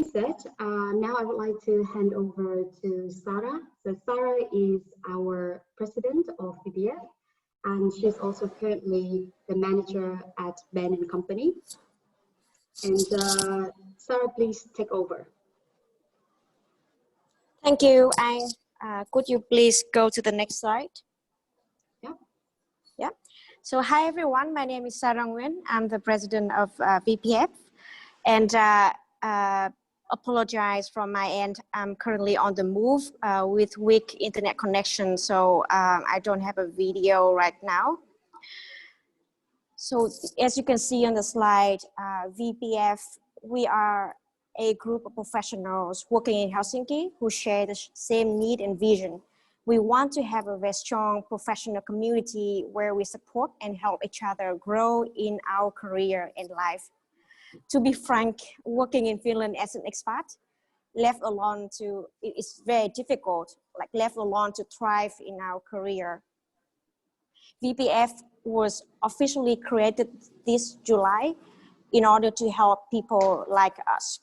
said, now I would like to hand over to Sarah. So Sarah is our president of VPF, and she's also currently the manager at Ben and Company. And Sarah, please take over. Thank you. Could you please go to the next slide? Yeah. So hi everyone, my name is Sarah Nguyen. I'm the president of VPF, and apologize from my end. I'm currently on the move with weak internet connection, so I don't have a video right now. So as you can see on the slide, VPF, we are a group of professionals working in Helsinki who share the same need and vision. We want to have a very strong professional community where we support and help each other grow in our career and life. To be frank, working in Finland as an expat, left alone it's very difficult, like left alone to thrive in our career. VPF was officially created this July in order to help people like us.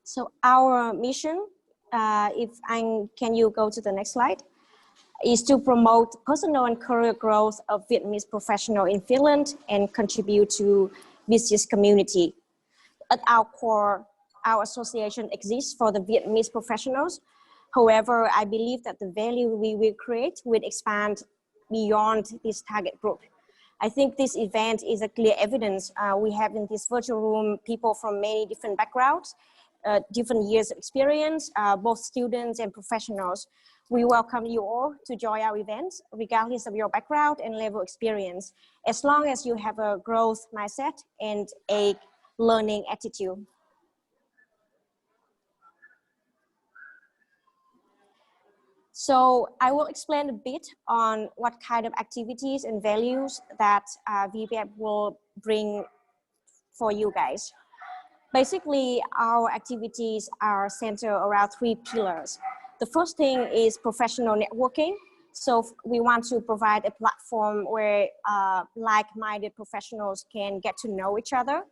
So our mission, can you go to the next slide, is to promote personal and career growth of Vietnamese professionals in Finland and contribute to business community. At our core, our association exists for the Vietnamese professionals. However, I believe that the value we will create will expand beyond this target group. I think this event is a clear evidence. We have in this virtual room people from many different backgrounds, different years of experience, both students and professionals. We welcome you all to join our events, regardless of your background and level of experience, as long as you have a growth mindset and a learning attitude. So I will explain a bit on what kind of activities and values that VPF will bring for you guys. Basically, our activities are centered around 3 pillars. The first thing is professional networking. So we want to provide a platform where like-minded professionals can get to know each other.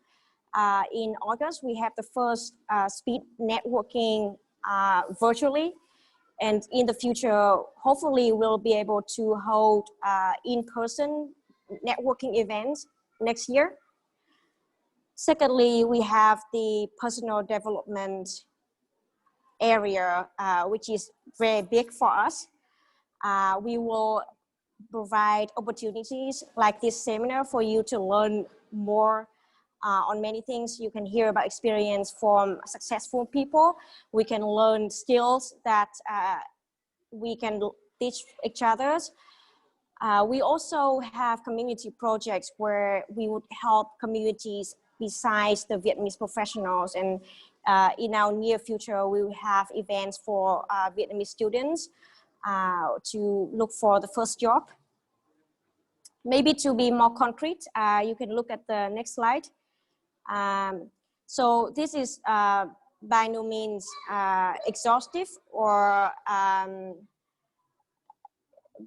In August, we have the first speed networking virtually. And in the future, hopefully we'll be able to hold in-person networking events next year. Secondly, we have the personal development area, which is very big for us. We will provide opportunities like this seminar for you to learn more on many things. You can hear about experience from successful people. We can learn skills that we can teach each other. We also have community projects where we would help communities besides the Vietnamese professionals. And in our near future, we will have events for Vietnamese students to look for the first job. Maybe to be more concrete, you can look at the next slide. So this is by no means exhaustive or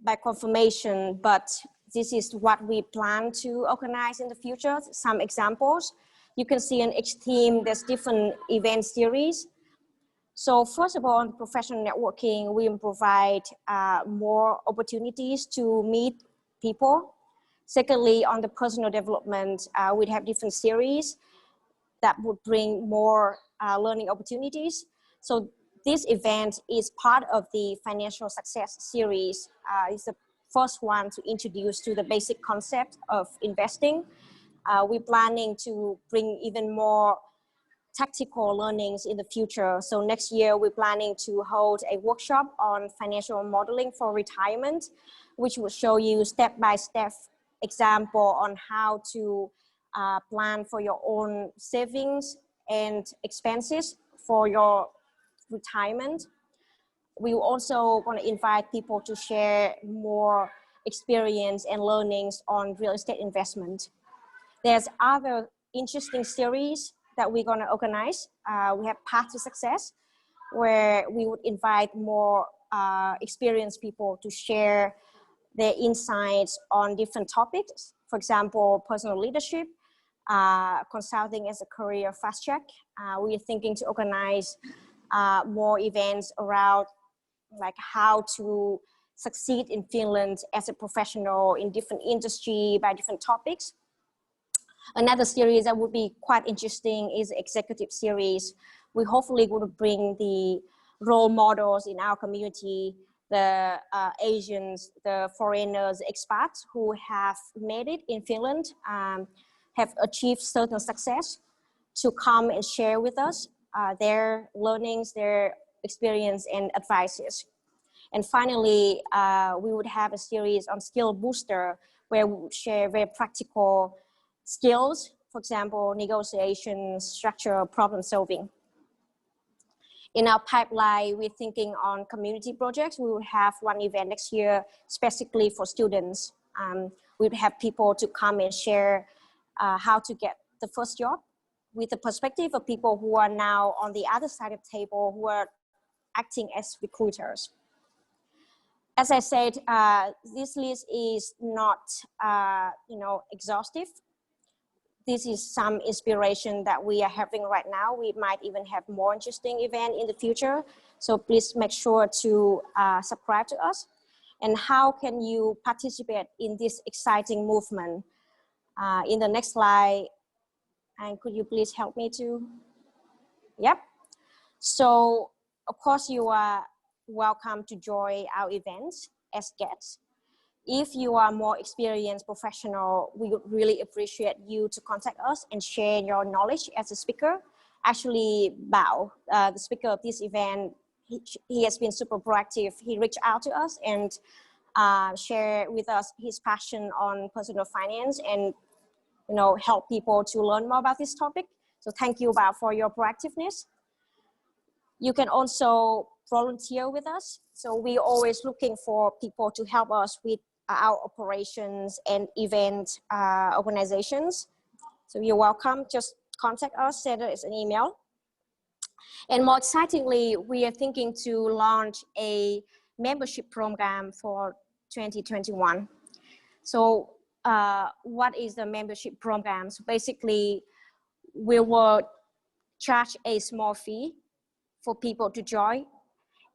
by confirmation, but this is what we plan to organize in the future. Some examples. You can see in each team, there's different event series. So first of all, on professional networking, we will provide more opportunities to meet people. Secondly, on the personal development, we'd have different series that would bring more learning opportunities. So this event is part of the financial success series. It's the first one to introduce to the basic concept of investing. We're planning to bring even more tactical learnings in the future. So next year, we're planning to hold a workshop on financial modeling for retirement, which will show you step-by-step example on how to plan for your own savings and expenses for your retirement. We also want to invite people to share more experience and learnings on real estate investment. There's other interesting series that we're going to organize. We have Path to Success, where we would invite more experienced people to share their insights on different topics. For example, personal leadership, consulting as a career fast track. We are thinking to organize more events around like how to succeed in Finland as a professional in different industry by different topics. Another series that would be quite interesting is executive series. We hopefully will bring the role models in our community, the Asians, the foreigners, expats who have made it in Finland, have achieved certain success, to come and share with us their learnings, their experience and advices. And finally, we would have a series on skill booster where we would share very practical skills, for example, negotiation, structure, problem solving. In our pipeline, we're thinking on community projects. We will have one event next year specifically for students. We would have people to come and share how to get the first job with the perspective of people who are now on the other side of the table, who are acting as recruiters. As I said, this list is not exhaustive. This is some inspiration that we are having right now. We might even have more interesting event in the future. So please make sure to subscribe to us. And how can you participate in this exciting movement? In the next slide, and could you please help me to? Yep. So of course you are welcome to join our events as guests. If you are more experienced professional, we would really appreciate you to contact us and share your knowledge as a speaker. Actually, Bao, the speaker of this event, he has been super proactive. He reached out to us and shared with us his passion on personal finance and help people to learn more about this topic. So thank you, Bao, for your proactiveness. You can also volunteer with us. So we're always looking for people to help us with our operations and event organizations. So you're welcome, just contact us, send us an email. And more excitingly, we are thinking to launch a membership program for 2021. So what is the membership program? So basically, we will charge a small fee for people to join.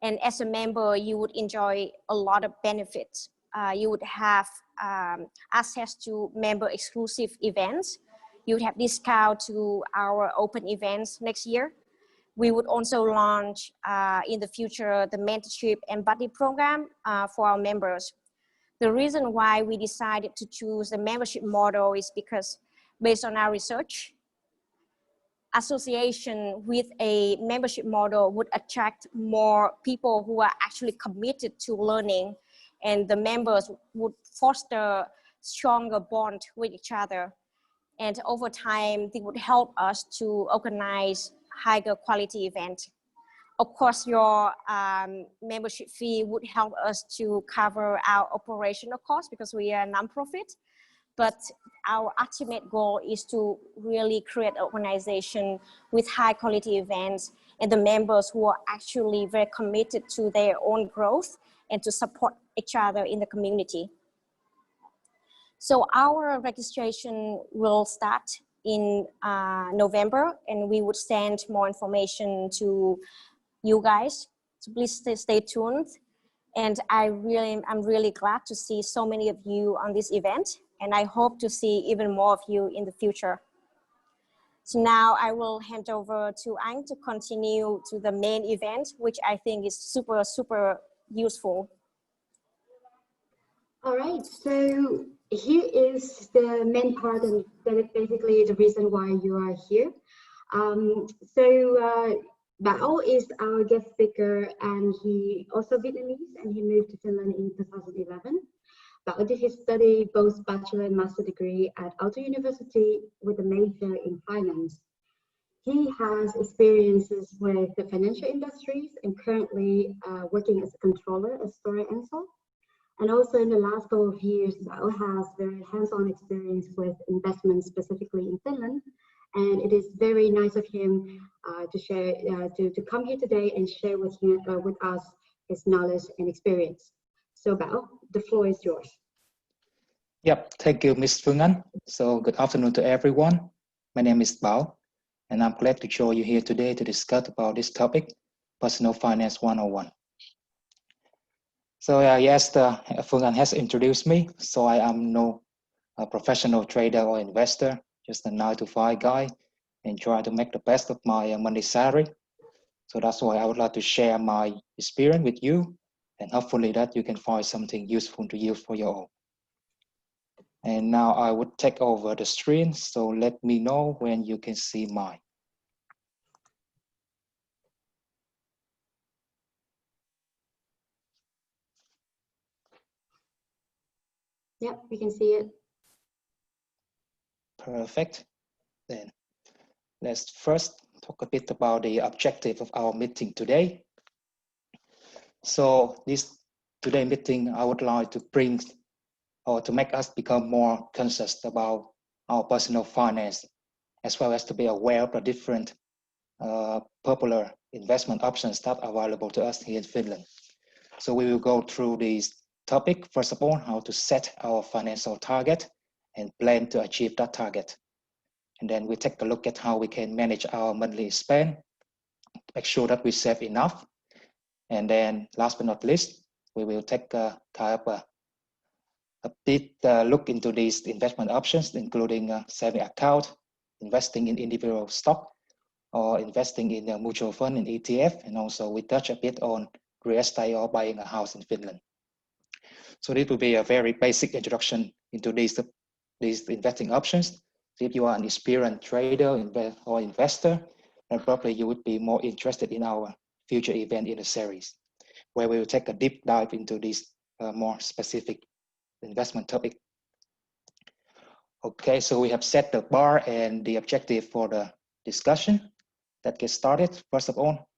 And as a member, you would enjoy a lot of benefits. You would have access to member exclusive events. You would have discount to our open events next year. We would also launch in the future the mentorship and buddy program for our members. The reason why we decided to choose the membership model is because based on our research, association with a membership model would attract more people who are actually committed to learning, and the members would foster stronger bond with each other. And over time, they would help us to organize higher quality events. Of course, your membership fee would help us to cover our operational costs because we are a nonprofit. But our ultimate goal is to really create an organization with high quality events and the members who are actually very committed to their own growth and to support each other in the community. So our registration will start in November, and we would send more information to you guys. So please stay tuned. And I'm really glad to see so many of you on this event, and I hope to see even more of you in the future. So now I will hand over to Anh to continue to the main event, which I think is super, super useful. All right, so here is the main part, and that is basically the reason why you are here. Bao is our guest speaker, and he also Vietnamese, and he moved to Finland in 2011. Bao did his study, both bachelor and master degree at Aalto University with a major in finance. He has experiences with the financial industries and currently working as a controller at Stora Enso. And also in the last couple of years, Bao has very hands-on experience with investments, specifically in Finland. And it is very nice of him to share, to come here today and share with us his knowledge and experience. So Bao, the floor is yours. Yep, thank you, Ms. Phương Anh. So good afternoon to everyone. My name is Bao, and I'm glad to join you here today to discuss about this topic, Personal Finance 101. So yes, Phương Anh has introduced me. So I am no professional trader or investor, just a 9-to-5 guy, and try to make the best of my monthly salary. So that's why I would like to share my experience with you, and hopefully that you can find something useful to you for your own. And now I would take over the screen, so let me know when you can see mine. Yep, we can see it. Perfect. Then let's first talk a bit about the objective of our meeting today. So today meeting, I would like to bring or to make us become more conscious about our personal finance, as well as to be aware of the different popular investment options that are available to us here in Finland. So we will go through this topic. First of all, how to set our financial target and plan to achieve that target. And then we take a look at how we can manage our monthly spend, make sure that we save enough. And then last but not least, we will take a bit look into these investment options, including saving account, investing in individual stock, or investing in a mutual fund in ETF. And also we touch a bit on real estate or buying a house in Finland. So this will be a very basic introduction into these investing options. So if you are an experienced trader or investor, then probably you would be more interested in our future event in the series, where we will take a deep dive into this more specific investment topic. Okay, so we have set the bar and the objective for the discussion. Let's get started. First of all,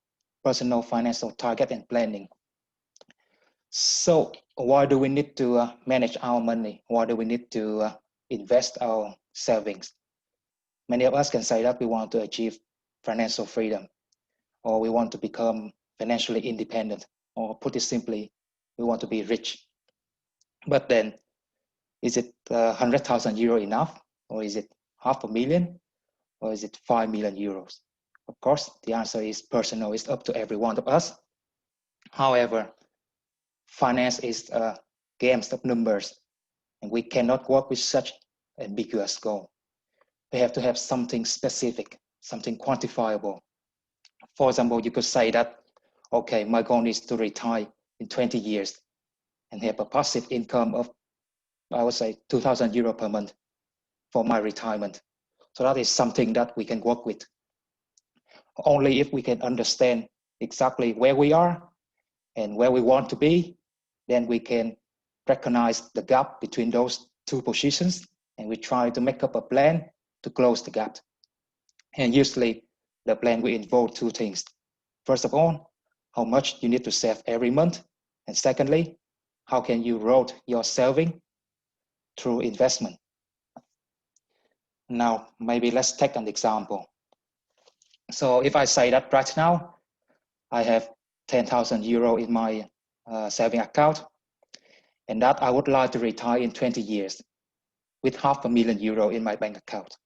personal financial target and planning. So why do we need to manage our money? Why do we need to invest our savings? Many of us can say that we want to achieve financial freedom, or we want to become financially independent, or put it simply, we want to be rich. But then, is it 100,000 euro enough? Or is it 500,000? Or is it 5 million euros? Of course, the answer is personal. It's up to every one of us. However, finance is a game of numbers, and we cannot work with such ambiguous goal. We have to have something specific, something quantifiable. For example, you could say that, okay, my goal is to retire in 20 years and have a passive income of, I would say, 2,000 euro per month for my retirement. So that is something that we can work with. Only if we can understand exactly where we are and where we want to be, then we can recognize the gap between those two positions, and we try to make up a plan to close the gap. And usually the plan will involve two things. First of all, how much you need to save every month. And secondly, how can you roll your saving through investment? Now, maybe let's take an example. So if I say that right now, I have 10,000 euro in my saving account, and that I would like to retire in 20 years with 500,000 euro in my bank account.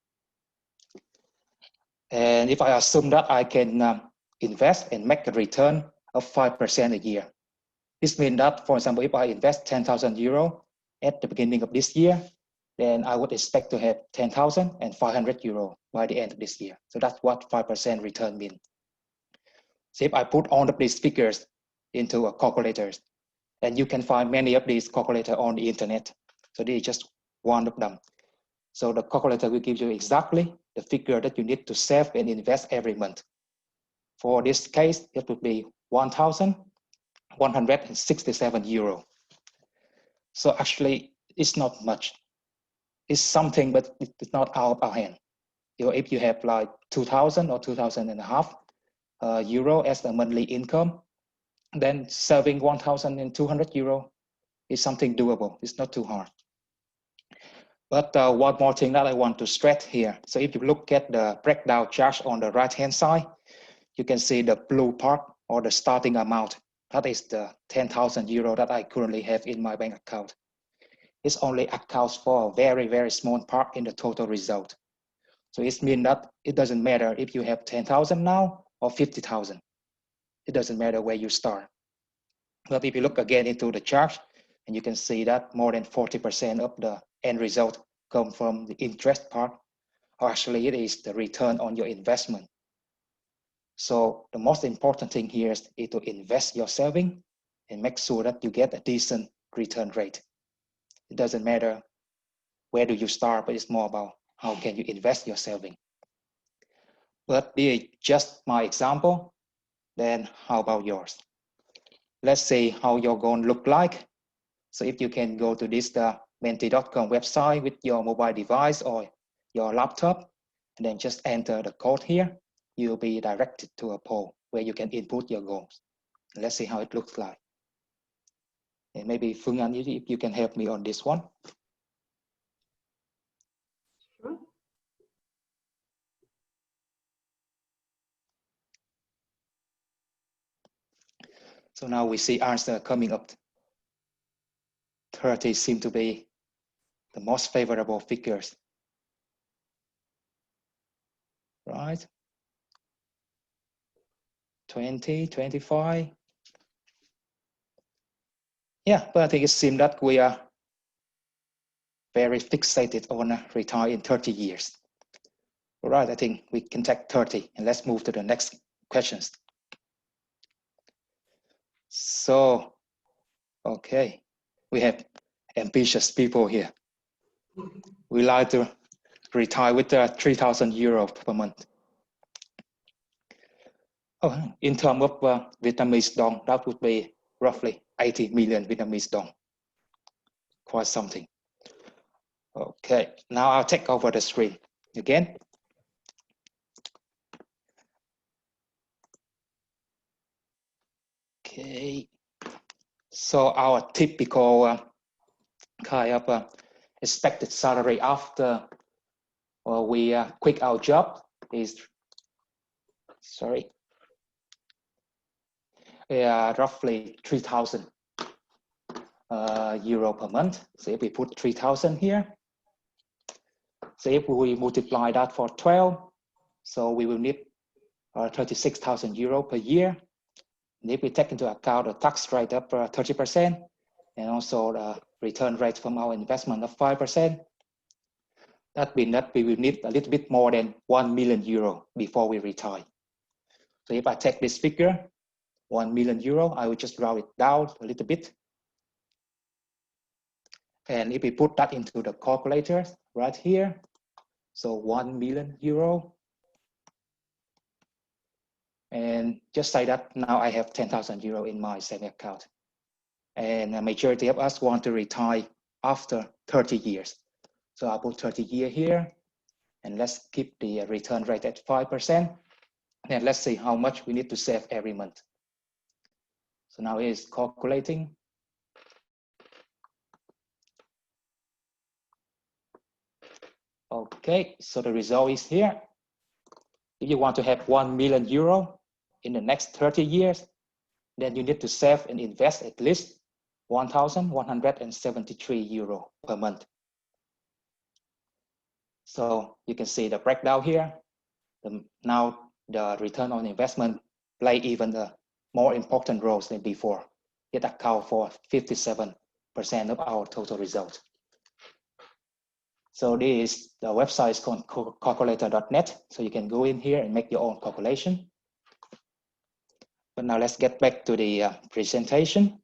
And if I assume that I can invest and make a return of 5% a year, this means that, for example, if I invest 10,000 euro at the beginning of this year, then I would expect to have 10,500 euro by the end of this year. So that's what 5% return means. So if I put all of these figures into a calculator, and you can find many of these calculators on the internet. So this is just one of them. So the calculator will give you exactly the figure that you need to save and invest every month. For this case, it would be 1,167 euro. So actually, it's not much. It's something, but it's not out of our hand. You know, if you have like 2,000 or 2,500 euro as a monthly income, then saving 1,200 euro is something doable. It's not too hard. But one more thing that I want to stress here. So if you look at the breakdown chart on the right-hand side, you can see the blue part or the starting amount. That is the 10,000 euro that I currently have in my bank account. It only accounts for a very, very small part in the total result. So it means that it doesn't matter if you have 10,000 now or 50,000. It doesn't matter where you start. But if you look again into the chart, and you can see that more than 40% of the end result come from the interest part, or actually it is the return on your investment. So the most important thing here is to invest your saving and make sure that you get a decent return rate. It doesn't matter where do you start, but it's more about how can you invest your saving. But this is just my example. Then how about yours? Let's see how your goal look like. So if you can go to this menti.com website with your mobile device or your laptop, and then just enter the code here, you'll be directed to a poll where you can input your goals. Let's see how it looks like. And maybe Phương Anh, if you can help me on this one. Sure. So now we see answer coming up. 30 seem to be the most favorable figures. Right? 20, 25. Yeah, but I think it seems that we are very fixated on retire in 30 years. All right, I think we can take 30 and let's move to the next questions. So, okay, we have ambitious people here. We like to retire with 3,000 euros per month. Oh, in terms of Vietnamese dong, that would be roughly 80 million Vietnamese dong. Quite something. Okay, now I'll take over the screen again. Okay, so our typical kind of expected salary after we quit our job is, roughly 3,000 euro per month. So if we put 3,000 here, so if we multiply that for 12, so we will need 36,000 euro per year. And if we take into account the tax rate of 30% and also the return rate from our investment of 5%, that means that we will need a little bit more than 1 million euro before we retire. So if I take this figure, 1 million euro, I will just round it down a little bit. And if we put that into the calculator right here, so 1 million euro. And just say that now I have 10,000 euro in my saving account. And the majority of us want to retire after 30 years. So I'll put 30 years here, and let's keep the return rate at 5%. And let's see how much we need to save every month. So now it is calculating. Okay, so the result is here. If you want to have 1 million euro in the next 30 years, then you need to save and invest at least 1,173 euro per month. So you can see the breakdown here. Now the return on investment play even the more important roles than before. It accounts for 57% of our total result. So this is the website is called calculator.net. So you can go in here and make your own calculation. But now let's get back to the presentation.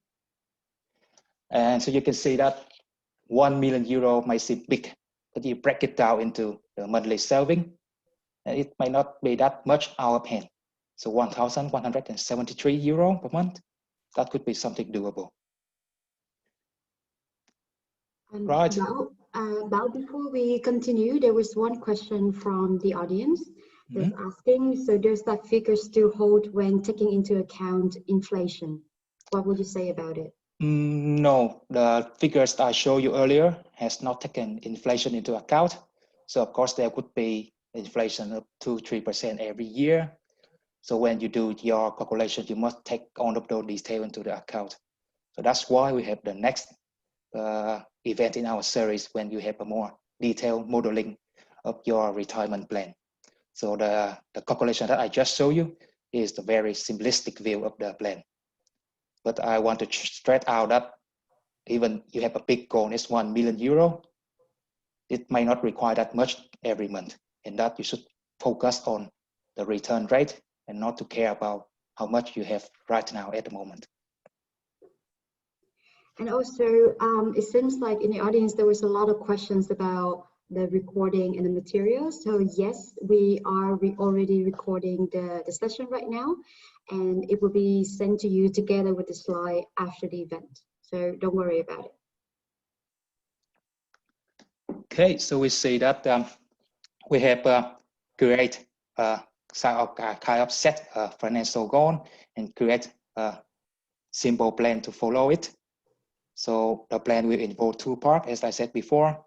And so you can see that 1 million euro might seem big, but you break it down into the monthly saving, and it might not be that much out of hand. So 1,173 euro per month, that could be something doable. Right. Bao, before we continue, there was one question from the audience that's asking, so does that figure still hold when taking into account inflation? What would you say about it? No, the figures I showed you earlier has not taken inflation into account. So of course there could be inflation of 2-3% every year. So when you do your calculation, you must take all of those details into the account. So that's why we have the next event in our series when you have a more detailed modeling of your retirement plan. So the calculation that I just showed you is the very simplistic view of the plan. But I want to stress out that even you have a big goal, it's €1 million, it might not require that much every month, and that you should focus on the return rate and not to care about how much you have right now at the moment. And also, it seems like in the audience, there was a lot of questions about the recording and the materials. So yes, we are already recording the session right now, and it will be sent to you together with the slide after the event. So don't worry about it. Okay, so we see that we have create kind of set a financial goal and create a simple plan to follow it. So the plan will involve two parts, as I said before,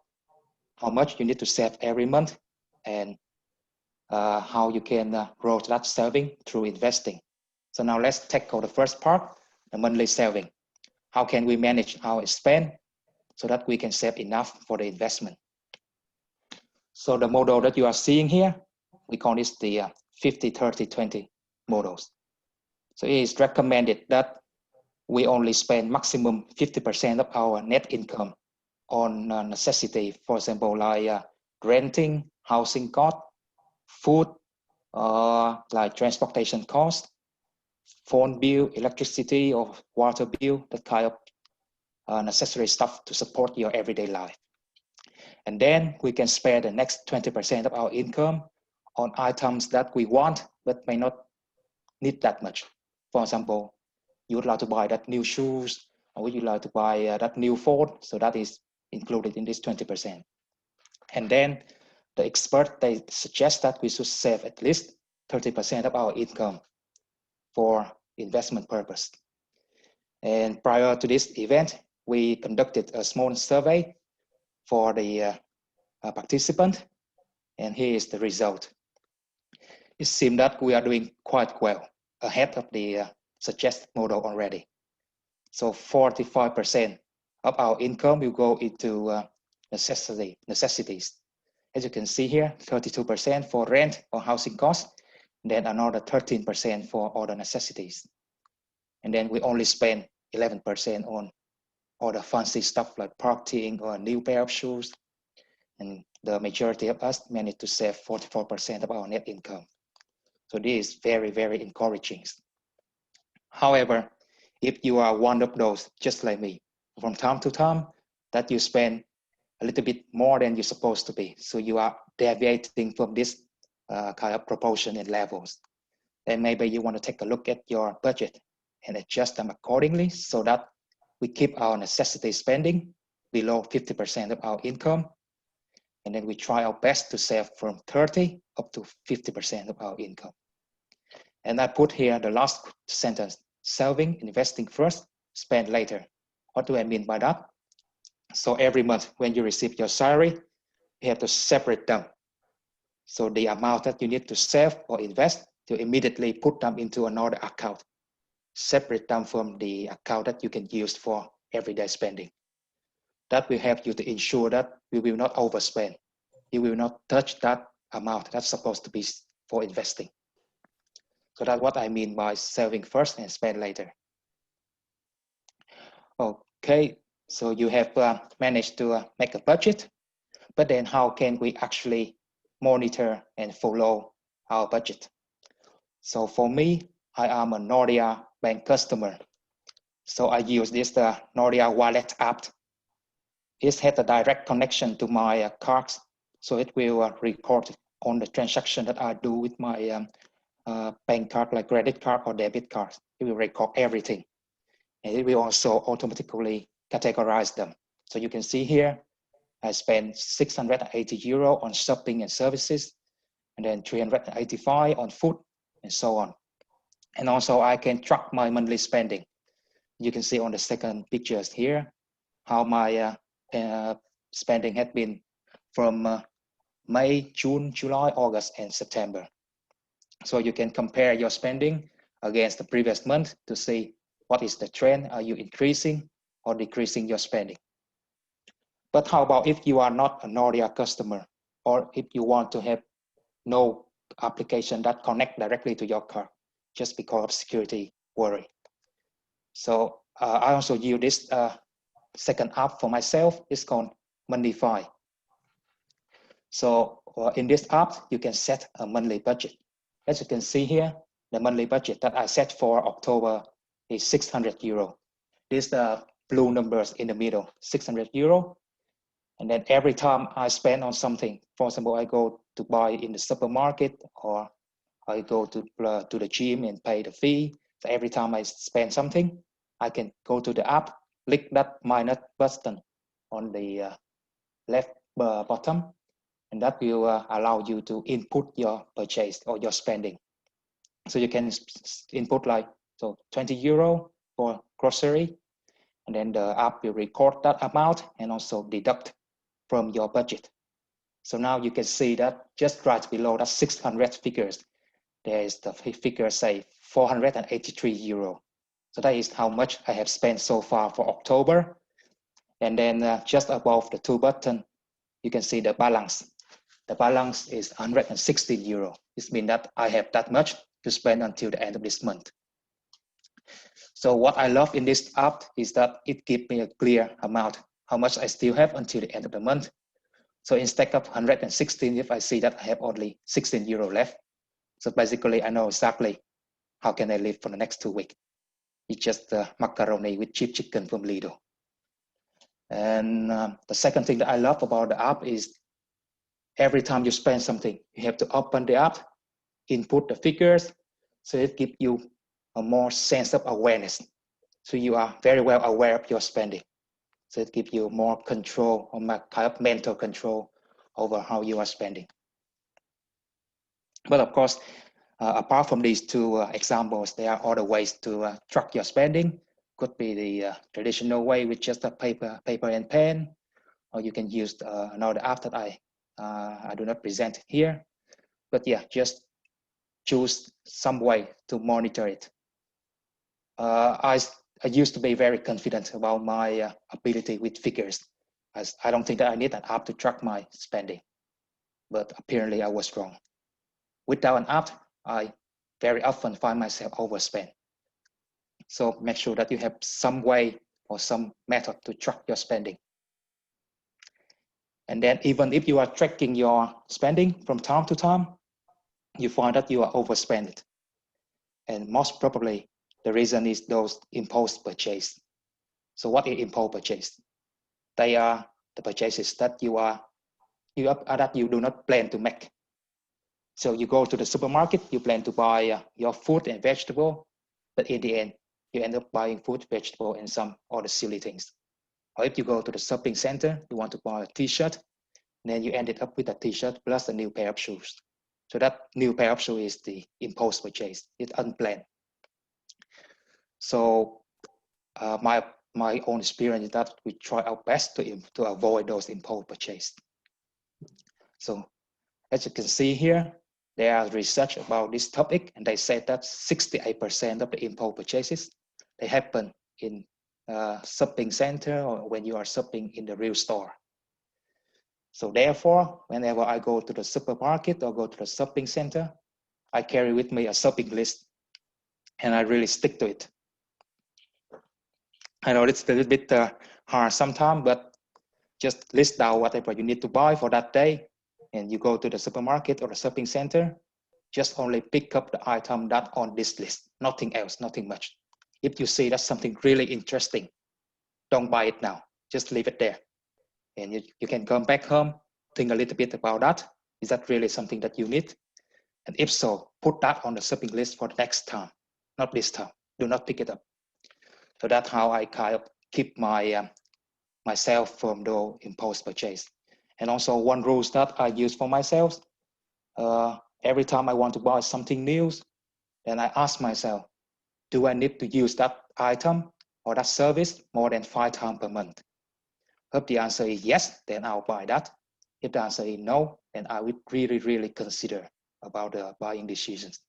how much you need to save every month, and how you can grow that saving through investing. So now let's tackle the first part, the monthly saving. How can we manage our spend so that we can save enough for the investment? So the model that you are seeing here, we call this the 50-30-20 models. So it is recommended that we only spend maximum 50% of our net income on necessity, for example, like renting, housing cost, food, like transportation cost, phone bill, electricity or water bill, that kind of necessary stuff to support your everyday life. And then we can spend the next 20% of our income on items that we want but may not need that much. For example, you would like to buy that new shoes, or would you like to buy that new phone? So that is included in this 20%. And then the expert, they suggest that we should save at least 30% of our income for investment purpose. And prior to this event, we conducted a small survey for the participant, and here is the result. It seems that we are doing quite well, ahead of the suggested model already. So 45% of our income will go into necessities. As you can see here, 32% for rent or housing costs, then another 13% for other necessities. And then we only spend 11% on all the fancy stuff like parking or a new pair of shoes. And the majority of us managed to save 44% of our net income. So this is very, very encouraging. However, if you are one of those, just like me, from time to time, that you spend a little bit more than you're supposed to be, so you are deviating from this kind of proportion and levels, then maybe you want to take a look at your budget and adjust them accordingly so that we keep our necessity spending below 50% of our income, and then we try our best to save from 30 up to 50% of our income. And I put here the last sentence, saving, investing first, spend later. What do I mean by that? So every month when you receive your salary, you have to separate them. So the amount that you need to save or invest, to immediately put them into another account. Separate them from the account that you can use for everyday spending. That will help you to ensure that you will not overspend. You will not touch that amount that's supposed to be for investing. So that's what I mean by saving first and spend later. Okay, so you have managed to make a budget, but then how can we actually monitor and follow our budget? So for me, I am a Nordea Bank customer. So I use this Nordea Wallet app. It has a direct connection to my cards, so it will record on the transaction that I do with my bank card, like credit card or debit card. It will record everything. And it will also automatically categorize them. So you can see here, I spent €680 on shopping and services, and then 385 on food, and so on. And also I can track my monthly spending. You can see on the second pictures here, how my spending had been from May, June, July, August, and September. So you can compare your spending against the previous month to see what is the trend. Are you increasing or decreasing your spending? But how about if you are not a Nordea customer? or if you want to have no application that connect directly to your card, just because of security worry. So I also use this second app for myself. It's called Moneyfy. So in this app, you can set a monthly budget. As you can see here, the monthly budget that I set for October is 600 euro. These blue numbers in the middle, 600 euro. And then every time I spend on something, for example, I go to buy in the supermarket, or I go to the gym and pay the fee. So every time I spend something, I can go to the app, click that minus button on the left bottom, and that will allow you to input your purchase or your spending. So you can input like 20 euro for grocery, and then the app will record that amount and also deduct from your budget. So now you can see that just right below that 600 figures, there is the figure say 483 euro. So that is how much I have spent so far for October. And then just above the two button, you can see the balance. The balance is 116 euro. This means that I have that much to spend until the end of this month. So what I love in this app is that it gives me a clear amount, how much I still have until the end of the month. So instead of 116, if I see that I have only 16 euro left, so basically I know exactly how can I live for the next 2 weeks. It's just macaroni with cheap chicken from Lidl. And the second thing that I love about the app is every time you spend something, you have to open the app, input the figures, so it gives you a more sense of awareness. So you are very well aware of your spending. So it gives you more control, or kind of mental control over how you are spending. But of course, apart from these two examples, there are other ways to track your spending. Could be the traditional way with just a paper and pen, or you can use another app that I do not present here. But yeah, just choose some way to monitor it. I used to be very confident about my ability with figures, as I don't think that I need an app to track my spending. But apparently I was wrong. Without an app, I very often find myself overspend. So make sure that you have some way or some method to track your spending. And then even if you are tracking your spending from time to time, you find that you are overspending. And most probably the reason is those impulse purchase. So what is impulse purchase? They are the purchases that you do not plan to make. So you go to the supermarket, you plan to buy your food and vegetable, but in the end, you end up buying food, vegetable, and some other silly things. Or if you go to the shopping center, you want to buy a t-shirt, then you ended up with a t-shirt plus a new pair of shoes. So that new pair of shoes is the impulse purchase. It's unplanned. So my own experience is that we try our best to avoid those impulse purchases. So as you can see here, there are research about this topic, and they said that 68% of the impulse purchases, they happen in a shopping center or when you are shopping in the real store. So therefore, whenever I go to the supermarket or go to the shopping center, I carry with me a shopping list, and I really stick to it. I know it's a little bit hard sometimes, but just list down whatever you need to buy for that day, and you go to the supermarket or the shopping center, just only pick up the item that on this list, nothing else, nothing much. If you see that's something really interesting, don't buy it now, just leave it there. And you can come back home, think a little bit about that. Is that really something that you need? And if so, put that on the shopping list for the next time, not this time. Do not pick it up. So that's how I kind of keep my myself from the impulse purchase. And also one rule that I use for myself, every time I want to buy something new, then I ask myself, do I need to use that item or that service more than 5 times per month? If the answer is yes, then I'll buy that. If the answer is no, then I would really consider about the buying decisions.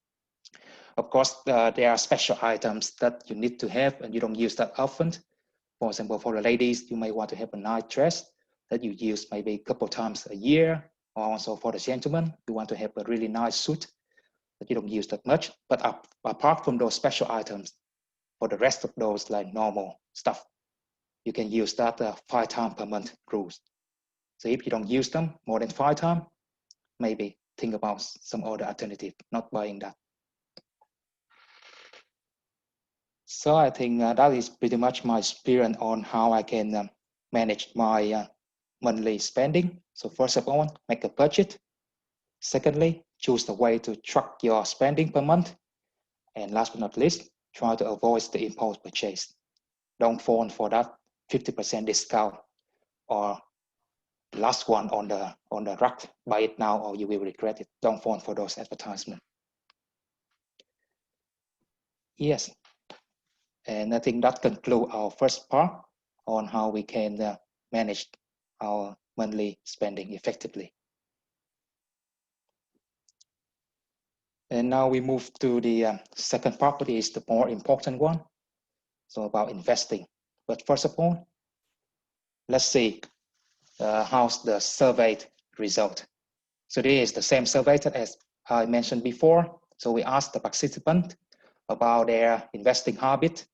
Of course, there are special items that you need to have and you don't use that often. For example, for the ladies, you may want to have a nice dress that you use maybe a couple times a year, Or also for the gentleman, you want to have a really nice suit that you don't use that much. But apart from those special items, for the rest of those like normal stuff, you can use that 5 times per month rules. So if you don't use them more than 5 times, maybe think about some other alternative, not buying that. So I think that is pretty much my experience on how I can manage my monthly spending. So first of all, make a budget. Secondly, choose the way to track your spending per month. And last but not least, try to avoid the impulse purchase. Don't fall for that 50% discount or last one on the rack. Buy it now or you will regret it. Don't fall for those advertisements. Yes, and I think that concludes our first part on how we can manage our monthly spending effectively. And now we move to the second part, which is the more important one. So about investing. But first of all, let's see how's the survey result. So this is the same survey that as I mentioned before. So we asked the participant about their investing habit,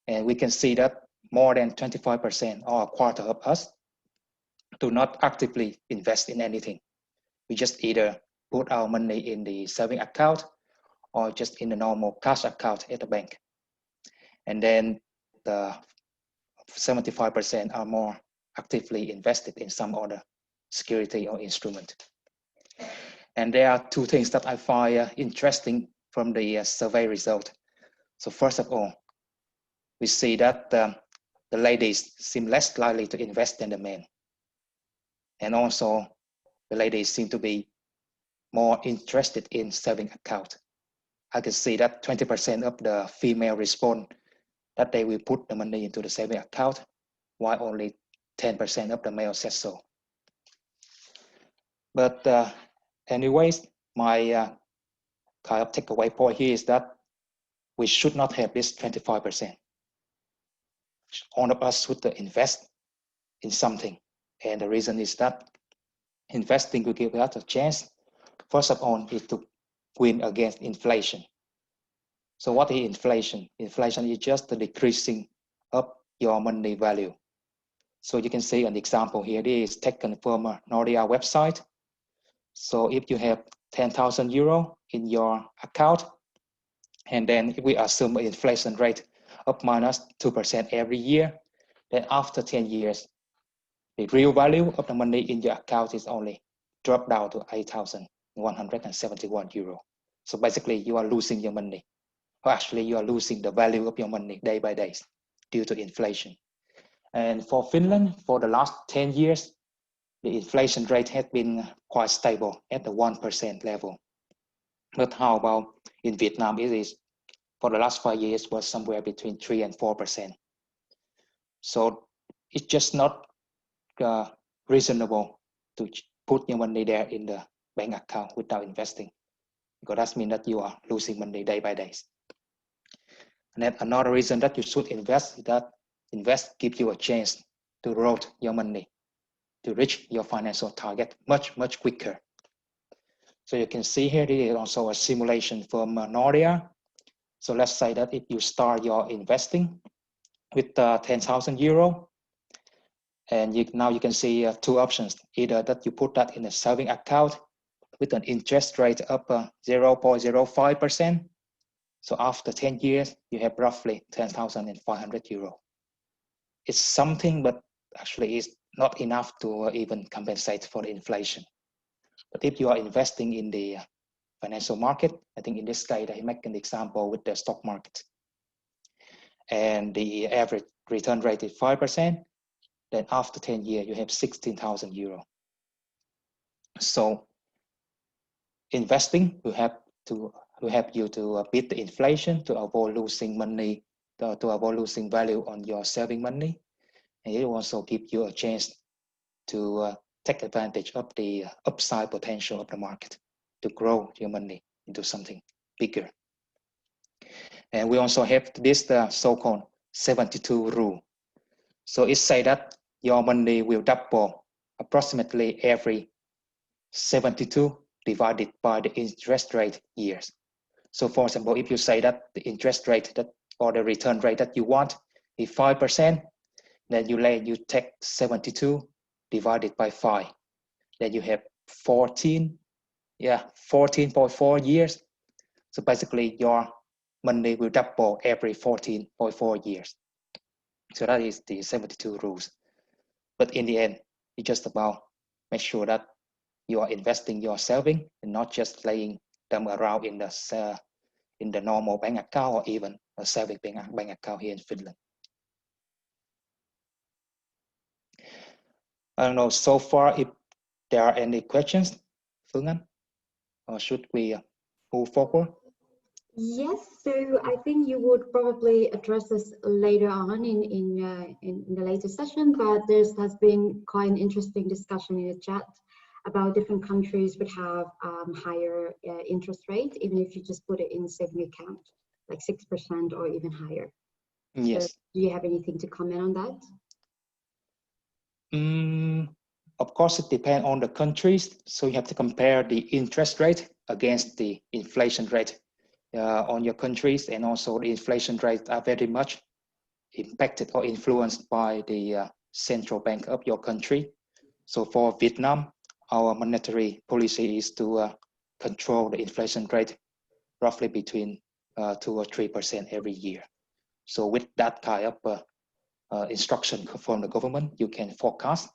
and we can see that more than 25% or a quarter of us do not actively invest in anything. We just either put our money in the saving account or just in the normal cash account at the bank. And then the 75% are more actively invested in some other security or instrument. And there are two things that I find interesting from the survey result. So first of all, we see that the ladies seem less likely to invest than the men. And also the ladies seem to be more interested in saving account. I can see that 20% of the female respond that they will put the money into the saving account, while only 10% of the male said so. But anyways, my kind of takeaway point here is that we should not have this 25%. All of us should invest in something. And the reason is that investing will give us a chance, first of all, is to win against inflation. So what is inflation? Inflation is just the decreasing of your money value. So you can see an example here. This is taken from a Nordea website. So if you have 10,000 euro in your account, and then if we assume an inflation rate of -2% every year, then after 10 years, the real value of the money in your account is only dropped down to 8,171 euro. So basically you are losing your money. Or actually you are losing the value of your money day by day due to inflation. And for Finland, for the last 10 years, the inflation rate has been quite stable at the 1% level. But how about in Vietnam? It is, for the last 5 years, was somewhere between 3 and 4%. So it's just not reasonable to put your money there in the bank account without investing, because that means that you are losing money day by day. And then another reason that you should invest is that invest gives you a chance to grow your money, to reach your financial target much quicker. So you can see here, there is also a simulation from Nordea. So let's say that if you start your investing with 10,000 euro, and now you can see two options, either that you put that in a saving account with an interest rate of 0.05%. So after 10 years, you have roughly 10,500 euro. It's something, but actually it's not enough to even compensate for the inflation. But if you are investing in the financial market, I think in this case, I make an example with the stock market. And the average return rate is 5%. Then after 10 years, you have 16,000 euro. So investing will help you to beat the inflation, to avoid losing money, to avoid losing value on your saving money. And it will also give you a chance to take advantage of the upside potential of the market, to grow your money into something bigger. And we also have this so-called 72 rule. So it says that your money will double approximately every 72 divided by the interest rate years. So for example, if you say that the interest rate that or the return rate that you want is 5%, then you take 72 divided by 5. Then you have 14.4 years. So basically your money will double every 14.4 years. So that is the 72 rules. But in the end, it's just about make sure that you are investing your saving and not just laying them around in the normal bank account or even a saving bank account here in Finland. I don't know so far if there are any questions, Phương Anh, or should we move forward? Yes, so I think you would probably address this later on in the later session, but has been quite an interesting discussion in the chat about different countries would have higher interest rate, even if you just put it in saving account, like 6% or even higher. Yes. So do you have anything to comment on that? Of course, it depends on the countries. So you have to compare the interest rate against the inflation rate on your countries, and also the inflation rates are very much impacted or influenced by the central bank of your country. So for Vietnam, our monetary policy is to control the inflation rate roughly between 2 or 3% every year. So with that kind of instruction from the government, you can forecast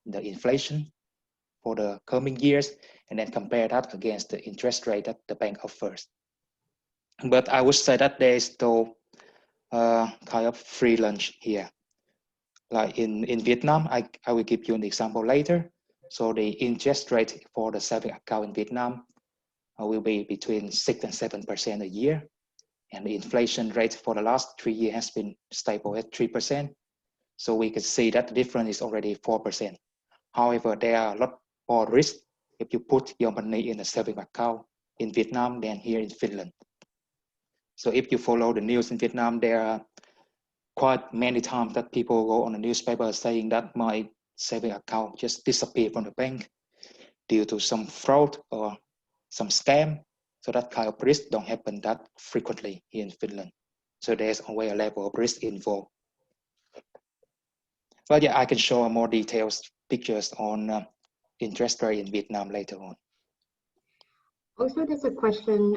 the inflation for the coming years and then compare that against the interest rate that the bank offers. But I would say that there is still kind of free lunch here. Like in Vietnam, I will give you an example later. So the interest rate for the saving account in Vietnam will be between 6 and 7% a year. And the inflation rate for the last 3 years has been stable at 3%. So we can see that the difference is already 4%. However, there are a lot more risk if you put your money in a saving account in Vietnam than here in Finland. So if you follow the news in Vietnam, there are quite many times that people go on the newspaper saying that my saving account just disappeared from the bank due to some fraud or some scam. So that kind of risk don't happen that frequently here in Finland. So there's always a level of risk involved. But yeah, I can show more details, pictures on interest rate in Vietnam later on. Also, there's a question,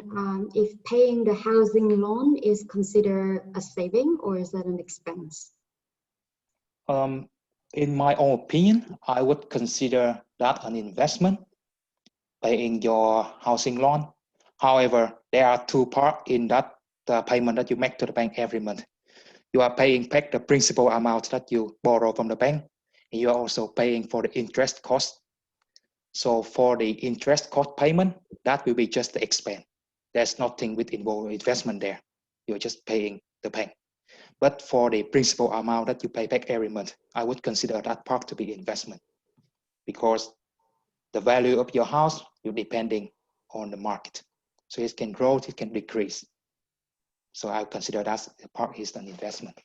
if paying the housing loan is considered a saving or is that an expense? In my own opinion, I would consider that an investment, paying your housing loan. However, there are two parts in that payment that you make to the bank every month. You are paying back the principal amount that you borrow from the bank, and you are also paying for the interest cost. So for the interest cost payment, that will be just the expense. There's nothing with involved investment there. You're just paying the bank. But for the principal amount that you pay back every month, I would consider that part to be investment, because the value of your house will depending on the market. So it can grow, it can decrease. So I consider that part is an investment.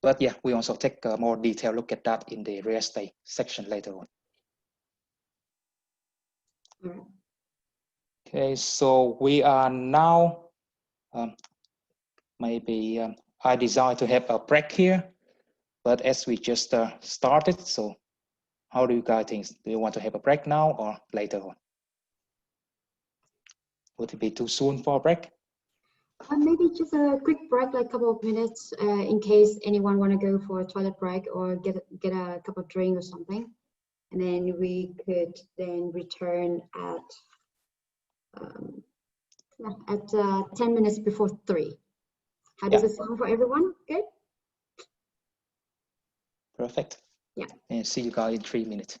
But yeah, we also take a more detailed look at that in the real estate section later on. Okay, so we are now, I decided to have a break here, but as we just started, so how do you guys think? Do you want to have a break now or later on? Would it be too soon for a break? Maybe just a quick break, like a couple of minutes, in case anyone want to go for a toilet break or get a cup of drink or something. And then we could then return at 10 minutes before 3. How does it sound for everyone? Good? Perfect. Yeah. And see you guys in 3 minutes.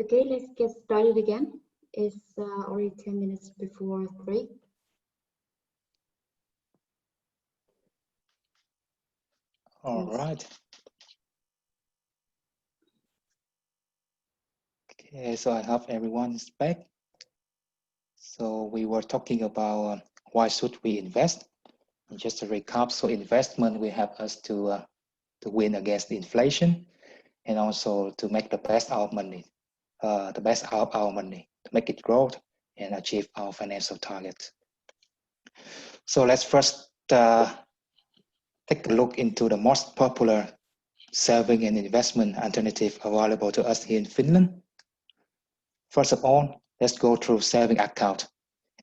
Okay, let's get started again. It's already 10 minutes before 3. All right. Okay, so I hope everyone is back. So we were talking about why should we invest? And just to recap, so investment will help us to win against inflation and also to make the best out of money, to make it grow and achieve our financial targets. So let's first take a look into the most popular saving and investment alternative available to us here in Finland. First of all, let's go through saving account.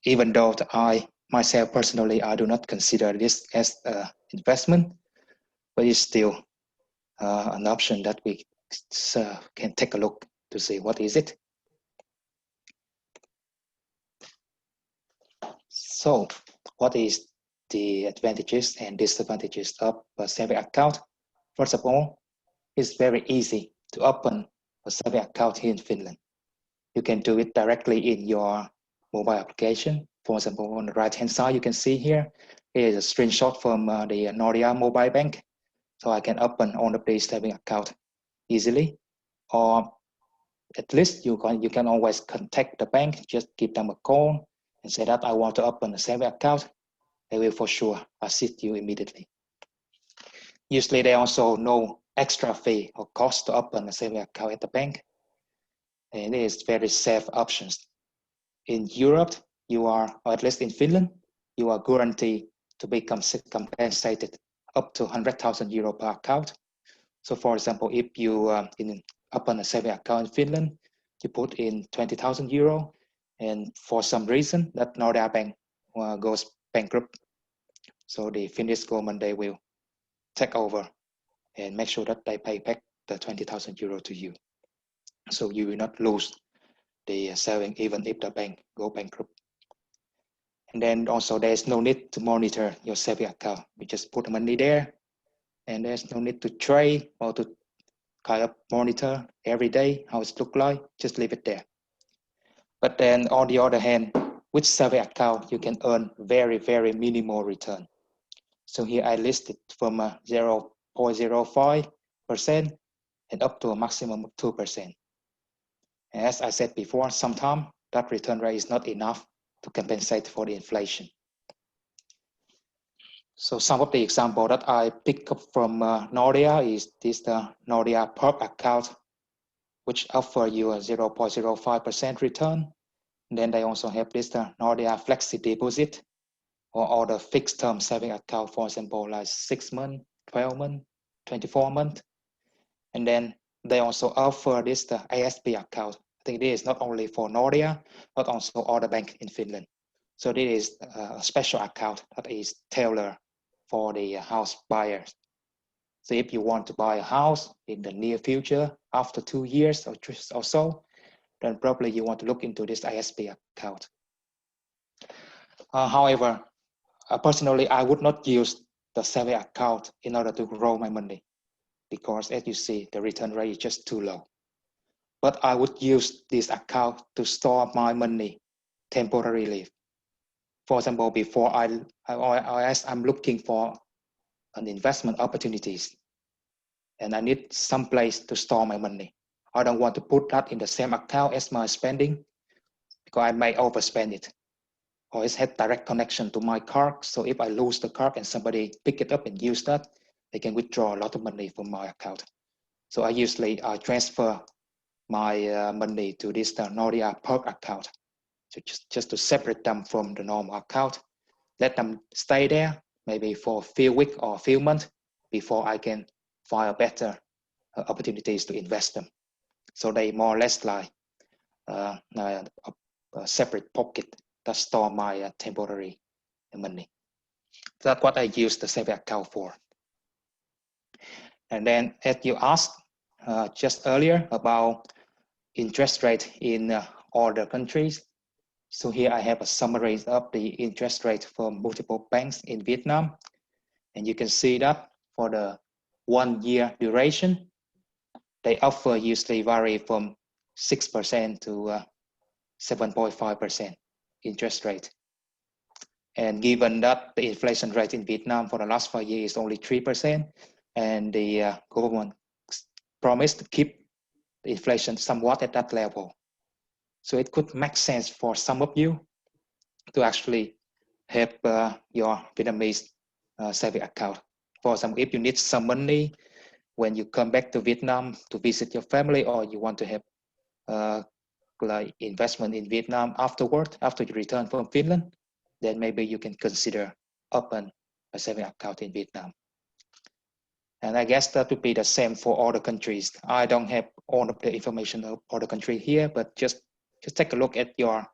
Even though I myself personally, I do not consider this as an investment, but it's still an option that we can take a look to see what is it. So what is the advantages and disadvantages of a saving account? First of all, it's very easy to open a saving account here in Finland. You can do it directly in your mobile application. For example, on the right-hand side, you can see here is a screenshot from the Nordea mobile bank. So I can open on the saving account easily, or at least you can always contact the bank, just give them a call and say that I want to open a saving account. They will for sure assist you immediately. Usually there also no extra fee or cost to open a saving account at the bank. And it is very safe options. In Europe, you are, or at least in Finland, you are guaranteed to be compensated up to 100,000 euro per account. So for example, if you open a saving account in Finland, you put in 20,000 euro, and for some reason that Nordea Bank goes bankrupt. So the Finnish government, they will take over and make sure that they pay back the 20,000 euro to you. So you will not lose the saving even if the bank go bankrupt. And then also there's no need to monitor your saving account. You just put the money there, and there's no need to trade or to kind of monitor every day how it look like. Just leave it there. But then on the other hand, with saving account, you can earn very, very minimal return. So here I listed from 0.05% and up to a maximum of 2%. And as I said before, sometimes that return rate is not enough to compensate for the inflation. So some of the example that I pick up from Nordea is this Nordea Perp account, which offer you a 0.05% return. And then they also have this Nordea Flexi Deposit or other fixed term saving account, for example, like 6 months, 12 months, 24 months. And then they also offer this ASP account. I think this is not only for Nordea, but also other banks in Finland. So this is a special account that is tailored for the house buyers. So if you want to buy a house in the near future, after 2 years or so, then probably you want to look into this ASP account. However, personally, I would not use the saving account in order to grow my money because as you see, the return rate is just too low. But I would use this account to store my money temporarily. For example, before I'm looking for an investment opportunities and I need some place to store my money. I don't want to put that in the same account as my spending because I may overspend it. Or it's had direct connection to my card. So if I lose the card and somebody pick it up and use that, they can withdraw a lot of money from my account. So I usually transfer my money to this Nordea perk account. So just to separate them from the normal account, let them stay there maybe for a few weeks or a few months before I can find better opportunities to invest them. So they more or less like a separate pocket that store my temporary money. That's what I use the saving account for. And then as you asked just earlier about interest rate in all the countries. So here I have a summary of the interest rate for multiple banks in Vietnam. And you can see that for the 1 year duration, they offer usually vary from 6% to 7.5% interest rate. And given that the inflation rate in Vietnam for the last 5 years is only 3%, and the government promised to keep the inflation somewhat at that level. So it could make sense for some of you to actually have your Vietnamese saving account. For example, if you need some money when you come back to Vietnam to visit your family, or you want to have like investment in Vietnam afterward, after you return from Finland, then maybe you can consider open a saving account in Vietnam. And I guess that would be the same for all the countries. I don't have all of the information of all the countries here, but just take a look at your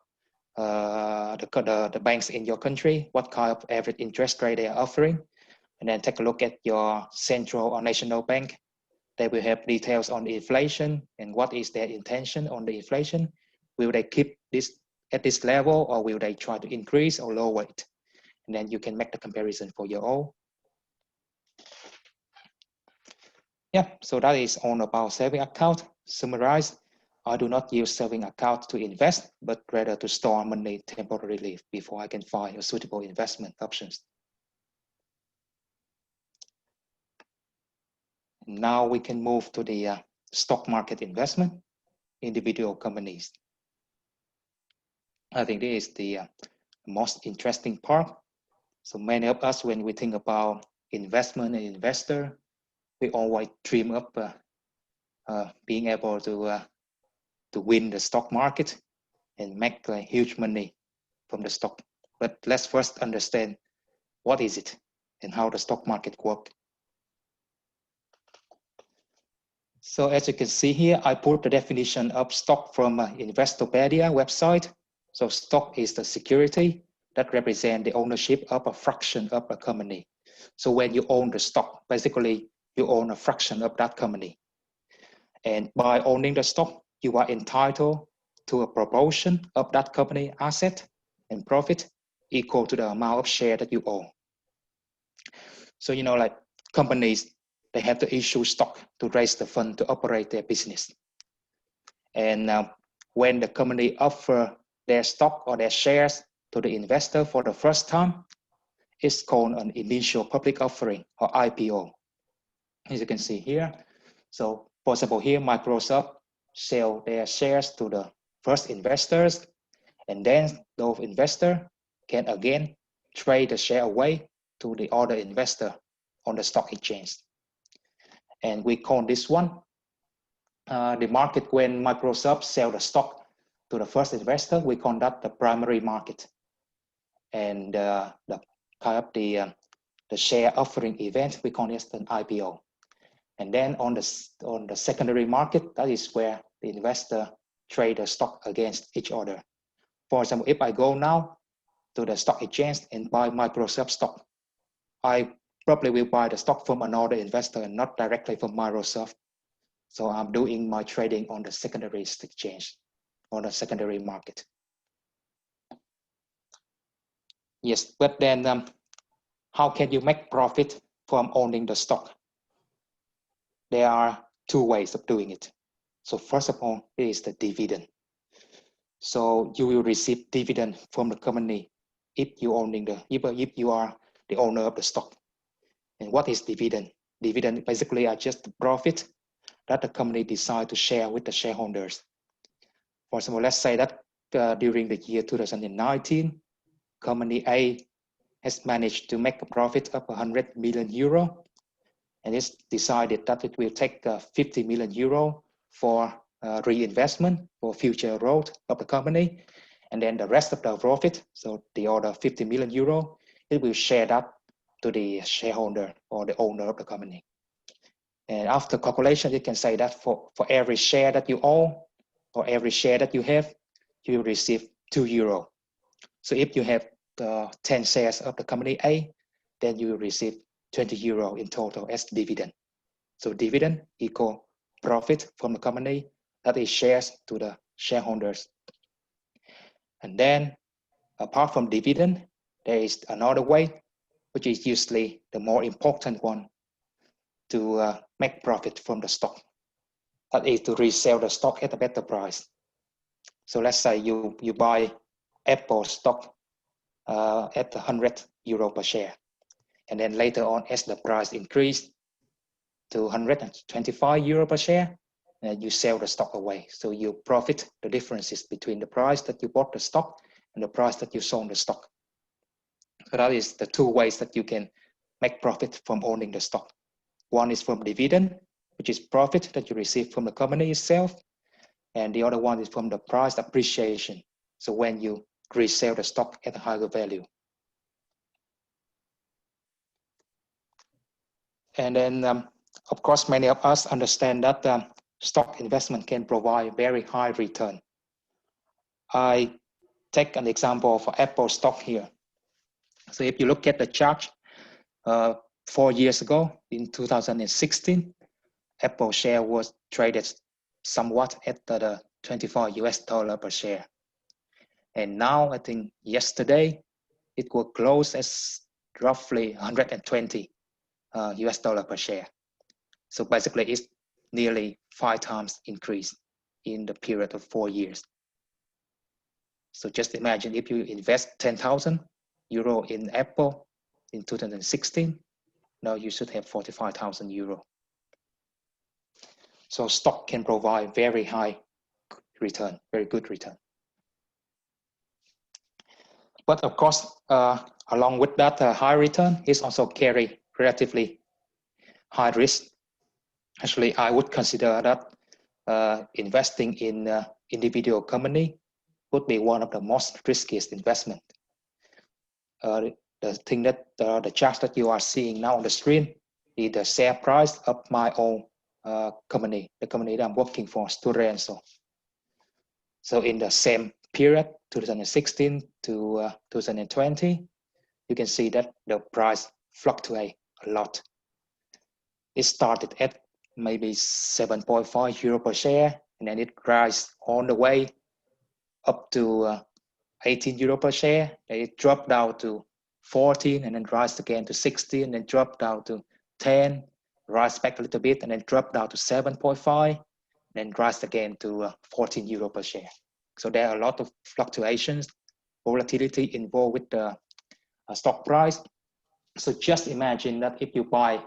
the banks in your country, what kind of average interest rate they are offering, and then take a look at your central or national bank. They will have details on the inflation and what is their intention on the inflation. Will they keep this at this level, or will they try to increase or lower it? And then you can make the comparison for your own. Yeah, so that is all about saving account. Summarize, I do not use saving account to invest, but rather to store money temporarily before I can find a suitable investment options. Now we can move to the stock market investment, individual companies. I think this is the most interesting part. So many of us, when we think about investment and investor, we always dream up being able to win the stock market and make huge money from the stock. But let's first understand what is it and how the stock market works. So as you can see here, I put the definition of stock from Investopedia website. So stock is the security that represents the ownership of a fraction of a company. So when you own the stock, basically you own a fraction of that company. And by owning the stock, you are entitled to a proportion of that company asset and profit equal to the amount of share that you own. So, you know, like companies, they have to issue stock to raise the fund to operate their business. And when the company offer their stock or their shares to the investor for the first time, it's called an initial public offering or IPO. As you can see here. So for example, here Microsoft sell their shares to the first investors, and then those investors can again trade the share away to the other investor on the stock exchange. And we call this one the market when Microsoft sell the stock to the first investor. We call that the primary market, and the kind of the share offering event, we call this an IPO. And then on the secondary market, that is where the investor trade the stock against each other. For example, if I go now to the stock exchange and buy Microsoft stock, I probably will buy the stock from another investor and not directly from Microsoft. So I'm doing my trading on the secondary exchange, on the secondary market. Yes, but then how can you make profit from owning the stock? There are two ways of doing it. So first of all, it is the dividend. So you will receive dividend from the company if you are the owner of the stock. And what is dividend? Dividend basically are just the profit that the company decide to share with the shareholders. For example, let's say that during the year 2019, company A has managed to make a profit of 100 million euro. and it's decided that it will take 50 million euro for reinvestment for future growth of the company, and then the rest of the profit, so the other 50 million euro, it will share that to the shareholder or the owner of the company. And after calculation, you can say that for every share that you own or every share that you have, you will receive 2 euro. So if you have 10 shares of the company A, then you will receive 20 euro in total as dividend. So dividend equal profit from the company that is shares to the shareholders. And then apart from dividend, there is another way, which is usually the more important one, to make profit from the stock. That is to resell the stock at a better price. So let's say you buy Apple stock at 100 euro per share. And then later on, as the price increased to 125 euro per share, you sell the stock away. So you profit the differences between the price that you bought the stock and the price that you sold the stock. So that is the two ways that you can make profit from owning the stock. One is from dividend, which is profit that you receive from the company itself. And the other one is from the price appreciation. So when you resell the stock at a higher value. And then, of course, many of us understand that stock investment can provide very high return. I take an example of Apple stock here. So if you look at the chart, 4 years ago, in 2016, Apple share was traded somewhat at the $24 per share. And now, I think yesterday, it was close as roughly 120 US dollar per share. So basically, it's nearly 5 times increase in the period of 4 years. So just imagine if you invest 10,000 euro in Apple in 2016, now you should have 45,000 euro. So stock can provide very high return, very good return. But of course, along with that high return, it also carry relatively high risk. Actually, I would consider that investing in individual company would be one of the most riskiest investment. The thing that the chart that you are seeing now on the screen is the share price of my own company, the company that I'm working for, Stora Enso. So in the same period, 2016 to 2020, you can see that the price fluctuates a lot. It started at maybe 7.5 euro per share, and then it rises all the way up to 18 euro per share. It dropped down to 14, and then rise again to 16, and then drop down to 10, rise back a little bit, and then drop down to 7.5, then rise again to 14 euro per share. So there are a lot of fluctuations, volatility involved with the stock price. So just imagine that if you buy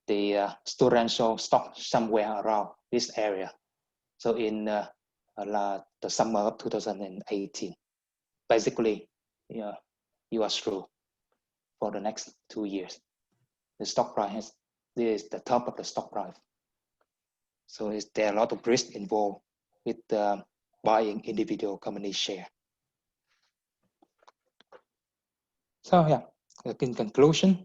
the Stora Enso stock somewhere around this area, so in the summer of 2018, basically, you are through for the next 2 years. The stock price this is the top of the stock price. So there are a lot of risk involved with buying individual company share. So yeah, in conclusion,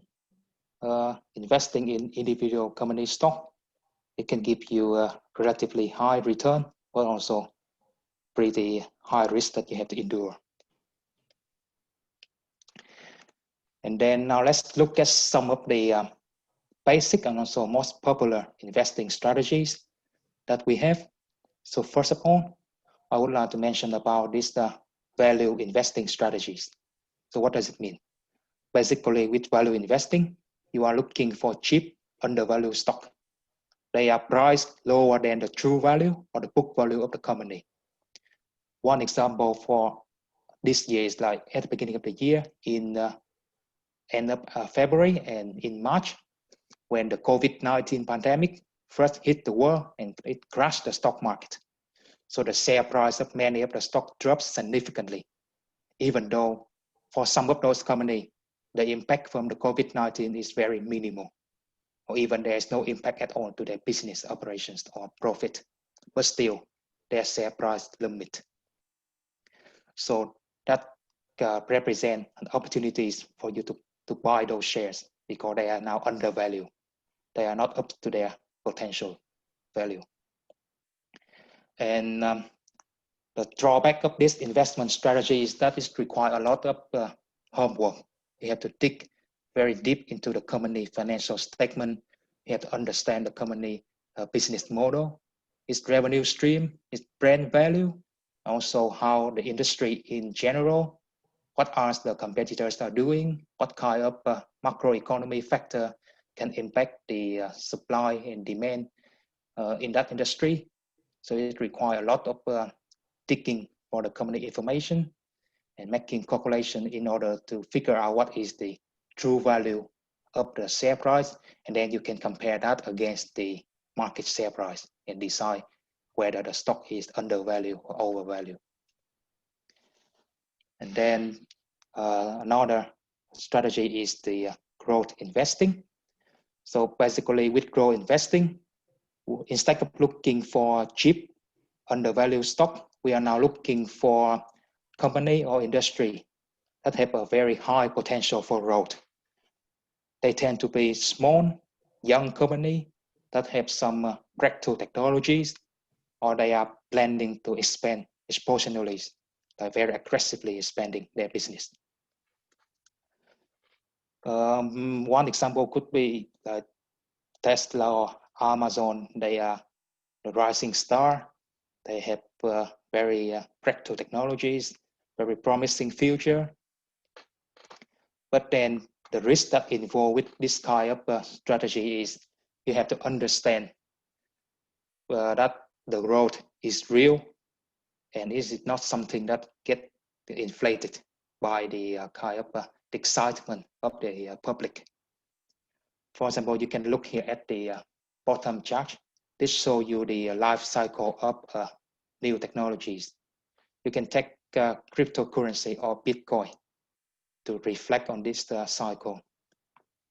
investing in individual company stock, it can give you a relatively high return, but also pretty high risk that you have to endure. And then now let's look at some of the basic and also most popular investing strategies that we have. So first of all, I would like to mention about this value investing strategies. So what does it mean? Basically, with value investing, you are looking for cheap, undervalued stock. They are priced lower than the true value or the book value of the company. One example for this year is like at the beginning of the year in end of February and in March, when the COVID-19 pandemic first hit the world and it crashed the stock market. So the share price of many of the stock dropped significantly, even though for some of those companies, the impact from the COVID-19 is very minimal. or even there is no impact at all to their business operations or profit, but still their share price limit. So that represent opportunities for you to buy those shares because they are now undervalued. They are not up to their potential value. And the drawback of this investment strategy is that it requires a lot of homework. You have to dig very deep into the company financial statement. You have to understand the company business model, its revenue stream, its brand value, also how the industry in general, what are the competitors are doing, what kind of macroeconomy factor can impact the supply and demand in that industry. So it requires a lot of digging for the company information and making calculation in order to figure out what is the true value of the share price, and then you can compare that against the market share price and decide whether the stock is undervalued or overvalued. And then another strategy is the growth investing. So basically with growth investing, instead of looking for cheap undervalued stock, we are now looking for company or industry that have a very high potential for growth. They tend to be small, young company that have some breakthrough technologies, or they are planning to expand exponentially, very aggressively expanding their business. One example could be Tesla or Amazon. They are the rising star. They have very breakthrough technologies, very promising future. But then the risk that involved with this kind of strategy is you have to understand that the growth is real and is it not something that get inflated by the kind of excitement of the public. For example, you can look here at the bottom chart. This shows you the life cycle of new technologies. You can take cryptocurrency or Bitcoin to reflect on this cycle.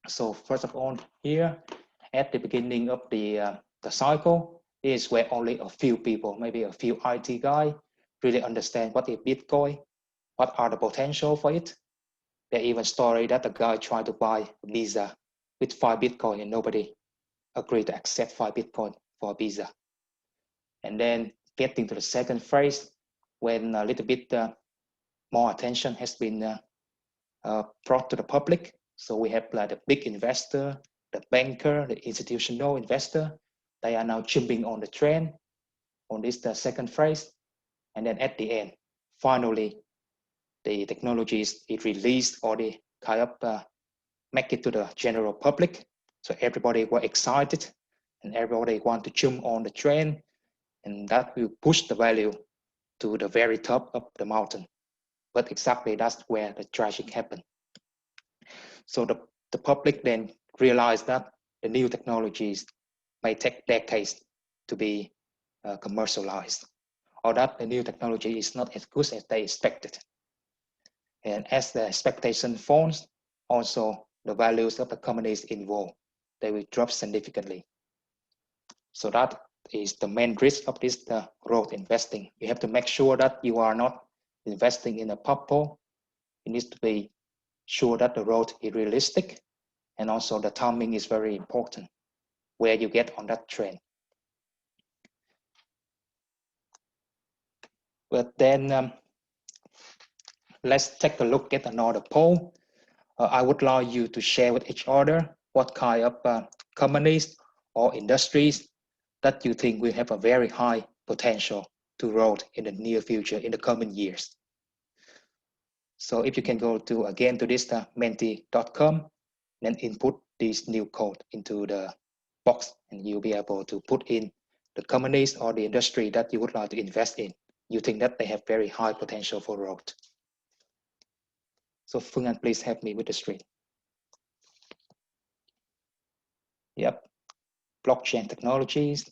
So first of all, here at the beginning of the cycle is where only a few people, maybe a few IT guys, really understand what is Bitcoin, what are the potential for it. There even story that a guy tried to buy a Visa with 5 Bitcoin and nobody agreed to accept 5 Bitcoin for a Visa. And then getting to the second phase, when a little bit more attention has been brought to the public. So we have like the big investor, the banker, the institutional investor. They are now jumping on the trend on this second phase. And then at the end, finally, the technology is released or the kind of make it to the general public. So everybody was excited and everybody want to jump on the trend, and that will push the value to the very top of the mountain. But exactly that's where the tragic happened. So the public then realized that the new technologies may take decades to be commercialized, or that the new technology is not as good as they expected. And as the expectation falls, also the values of the companies involved, they will drop significantly. So that is the main risk of this growth investing. You have to make sure that you are not investing in a bubble. You need to be sure that the growth is realistic, and also the timing is very important, where you get on that trend. But then let's take a look at another poll. I would like you to share with each other what kind of companies or industries that you think will have a very high potential to grow in the near future, in the coming years. So if you can go to again to this menti.com, then input this new code into the box, and you'll be able to put in the companies or the industry that you would like to invest in. You think that they have very high potential for growth. So Phương Anh, please help me with the screen. Yep, blockchain technologies,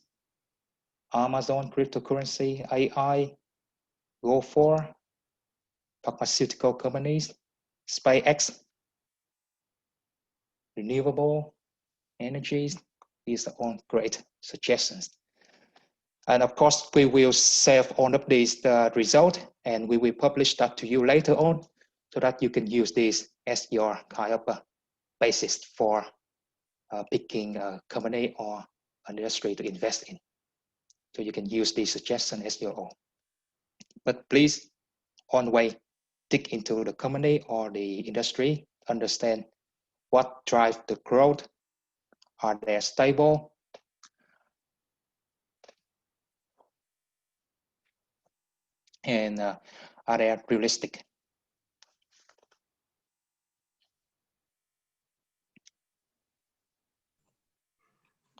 Amazon, cryptocurrency, AI, Go4, pharmaceutical companies, SpaceX, renewable, energies. These are all great suggestions. And of course, we will save all of these result, and we will publish that to you later on, so that you can use this as your kind of basis for picking a company or an industry to invest in. So you can use this suggestion as your own. But please, always dig into the company or the industry, understand what drives the growth. Are they stable? And are they realistic?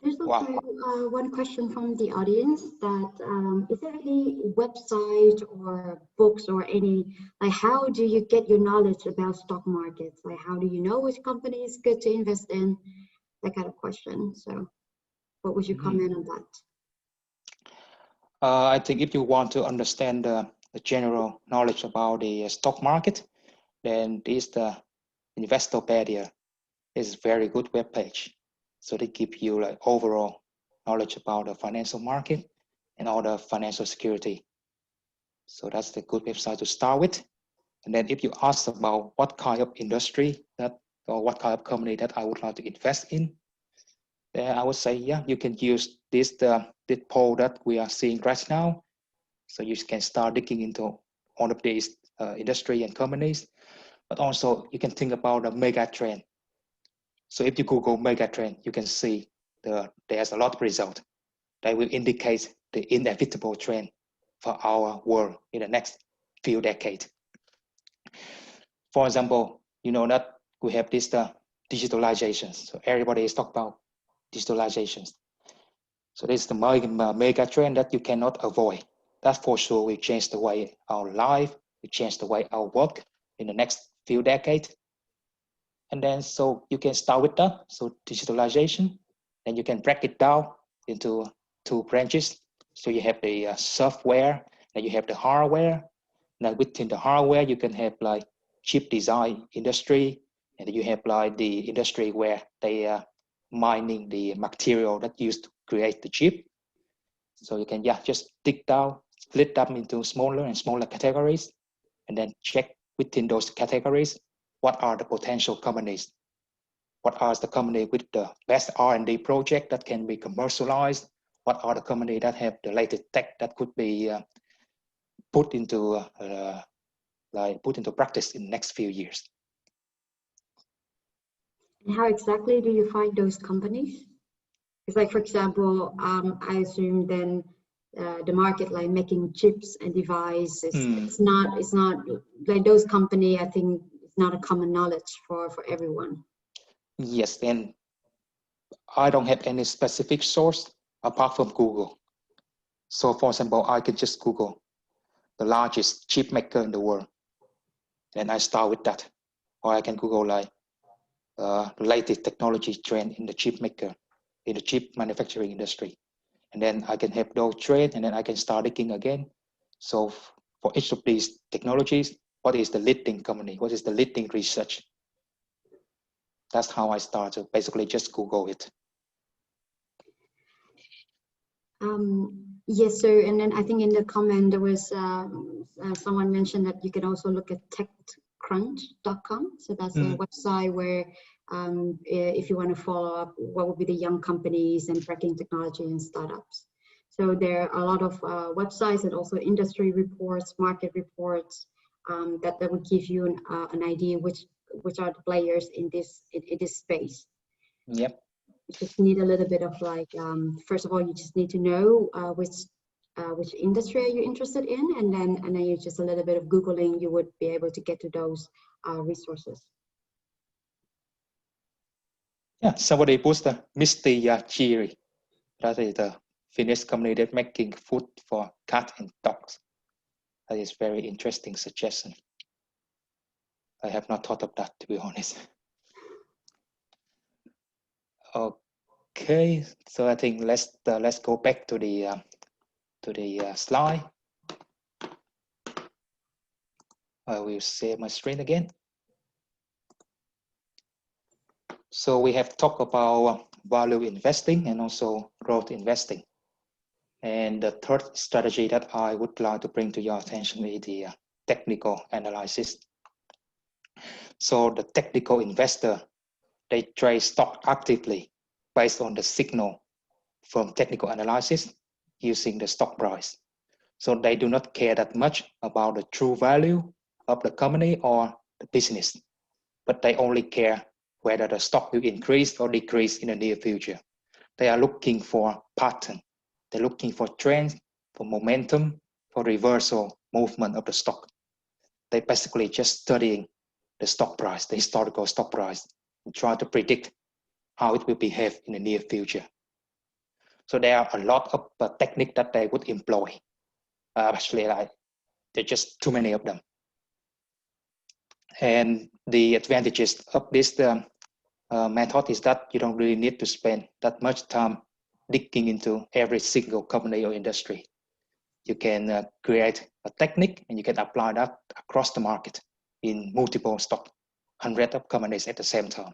There's also one question from the audience that is there any website or books or any, like, how do you get your knowledge about stock markets? Like, how do you know which company is good to invest in? That kind of question. So what would you comment on that? I think if you want to understand the general knowledge about the stock market, then this the Investopedia is a very good web page. So they give you like overall knowledge about the financial market and all the financial security. So that's the good website to start with. And then if you ask about what kind of industry that or what kind of company that I would like to invest in, then I would say, yeah, you can use this poll that we are seeing right now. So you can start digging into all of these industry and companies, but also you can think about the mega trend. So if you Google mega trend, you can see there's a lot of results that will indicate the inevitable trend for our world in the next few decades. For example, you know that we have this digitalization. So everybody is talking about digitalizations. So this is the mega trend that you cannot avoid. That for sure will change the way our life, will change the way our work in the next few decades. And then so you can start with that. So digitalization, and you can break it down into two branches. So you have the software, and you have the hardware. Now within the hardware, you can have like chip design industry, and you have like the industry where they are mining the material that used to create the chip. So you can just dig down, split them into smaller and smaller categories, and then check within those categories what are the potential companies, what are the companies with the best R&D project that can be commercialized, what are the companies that have the latest tech that could be put into practice in the next few years. And how exactly do you find those companies? It's like, for example, I assume then the market, like making chips and devices, it's not like those company. I think it's not a common knowledge for everyone. Yes, and I don't have any specific source apart from Google. So for example, I could just Google the largest chip maker in the world, and I start with that. Or I can Google like latest technology trend in the chip maker, in the chip manufacturing industry. And then I can have those trends, and then I can start digging again. So for each of these technologies, what is the leading company? What is the leading research? That's how I start. So basically just Google it. Yes, so, and then I think in the comment there was someone mentioned that you can also look at techcrunch.com. So that's a website where if you want to follow up what would be the young companies and tracking technology and startups. So there are a lot of websites and also industry reports, market reports that would give you an idea which are the players in this space. Yep. You just need a little bit of like, first of all, you just need to know which industry are you interested in, and then you just a little bit of Googling, you would be able to get to those resources. Yeah, somebody puts the Misty Chiri. That is the Finnish company that making food for cats and dogs. That is very interesting suggestion. I have not thought of that, to be honest. Okay, so I think let's go back to the slide. I will share my screen again. So we have talked about value investing and also growth investing. And the third strategy that I would like to bring to your attention is the technical analysis. So the technical investor, they trade stock actively based on the signal from technical analysis using the stock price. So they do not care that much about the true value of the company or the business, but they only care whether the stock will increase or decrease in the near future. They are looking for pattern. They're looking for trends, for momentum, for reversal movement of the stock. They basically just studying the stock price, the historical stock price, and try to predict how it will behave in the near future. So there are a lot of techniques that they would employ. Actually, there are just too many of them. And the advantages of this method is that you don't really need to spend that much time digging into every single company or industry. You can create a technique and you can apply that across the market in multiple stock, hundreds of companies at the same time.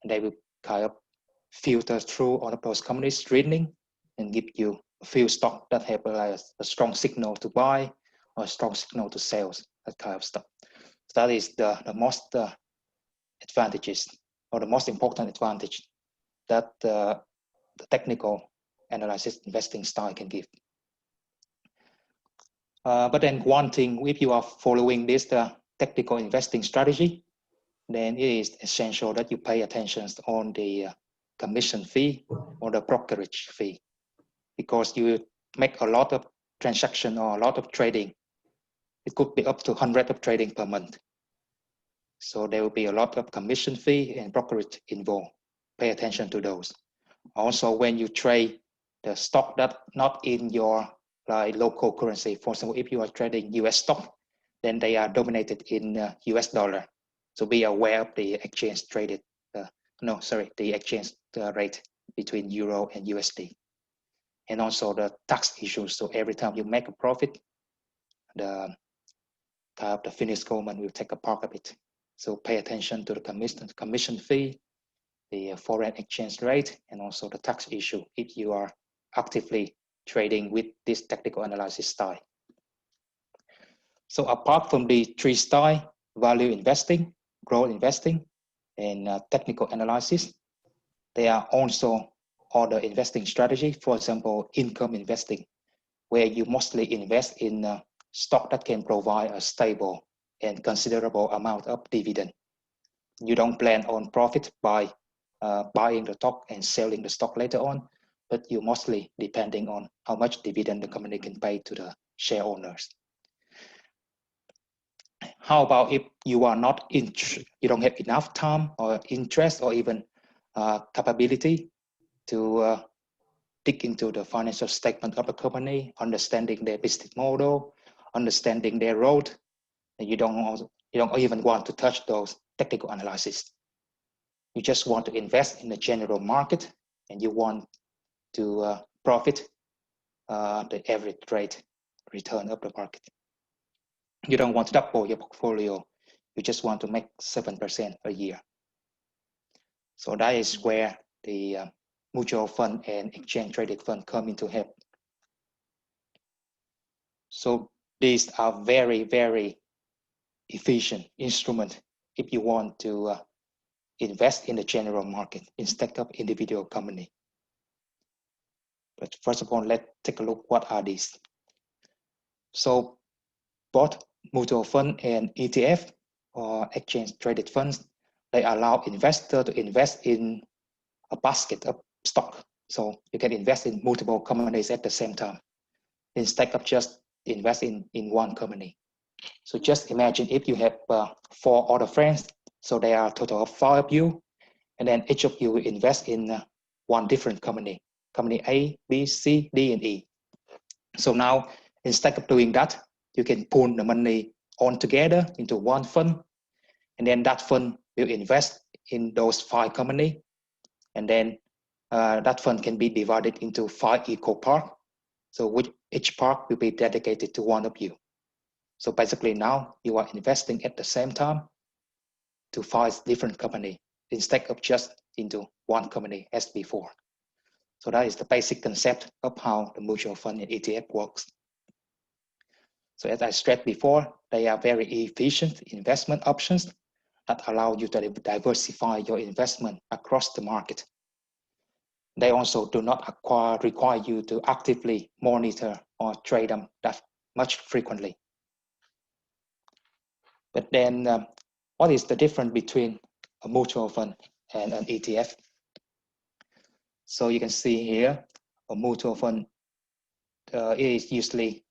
And they will kind of filter through all of those companies screening and give you a few stocks that have a strong signal to buy or a strong signal to sales, that kind of stuff. So that is the most advantages, or the most important advantage that the technical analysis investing style can give. But then one thing, if you are following this technical investing strategy, then it is essential that you pay attention on the commission fee or the brokerage fee, because you make a lot of transaction or a lot of trading. It could be up to 100 of trading per month. So there will be a lot of commission fee and brokerage involved. Pay attention to those. Also, when you trade the stock that not in your local currency, for example, if you are trading US stock, then they are dominated in US dollar. So be aware of the exchange traded, the exchange rate between Euro and USD. And also the tax issues. So every time you make a profit, the Finnish government will take a part of it. So pay attention to the commission fee, the foreign exchange rate, and also the tax issue if you are actively trading with this technical analysis style. So apart from the three styles, value investing, growth investing, and technical analysis, there are also other investing strategy. For example, income investing, where you mostly invest in stock that can provide a stable and considerable amount of dividend. You don't plan on profit by buying the stock and selling the stock later on, but you mostly depending on how much dividend the company can pay to the share owners. How about if you are not you don't have enough time or interest or even capability to dig into the financial statement of the company, understanding their business model, understanding their road, and you don't even want to touch those technical analysis. You just want to invest in the general market, and you want to profit the average rate return of the market. You don't want to double your portfolio. You just want to make 7% a year. So that is where the mutual fund and exchange traded fund come into help. So these are very, very efficient instrument if you want to invest in the general market instead of individual company. But first of all, let's take a look what are these. So both mutual fund and ETF or exchange traded funds, they allow investor to invest in a basket of stock. So you can invest in multiple companies at the same time instead of just invest in one company. So just imagine if you have 4 other friends, so there are a total of 5 of you, and then each of you will invest in one different company A, B, C, D, and E. So now, instead of doing that, you can pool the money all together into one fund, and then that fund will invest in those 5 companies, and then that fund can be divided into 5 equal parts. So each part will be dedicated to one of you. So basically now you are investing at the same time to 5 different companies, instead of just into one company as before. So that is the basic concept of how the mutual fund and ETF works. So as I stressed before, they are very efficient investment options that allow you to diversify your investment across the market. They also do not require you to actively monitor or trade them that much frequently. But then what is the difference between a mutual fund and an ETF? So you can see here, a mutual fund is usually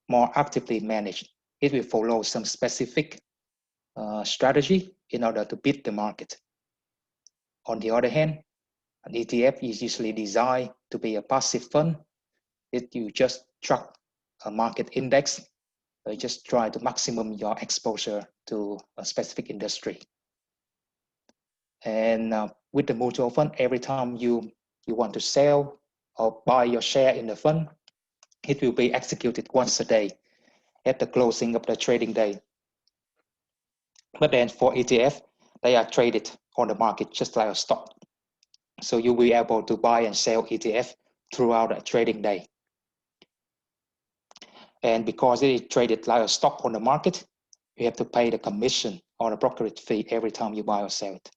more actively managed. It will follow some specific strategy in order to beat the market. On the other hand, an ETF is usually designed to be a passive fund. You just track a market index. You just try to maximum your exposure to a specific industry. And with the mutual fund, every time you want to sell or buy your share in the fund, it will be executed once a day at the closing of the trading day. But then for ETF, they are traded on the market just like a stock. So you'll be able to buy and sell ETF throughout the trading day. And because it is traded like a stock on the market, you have to pay the commission or the brokerage fee every time you buy or sell it.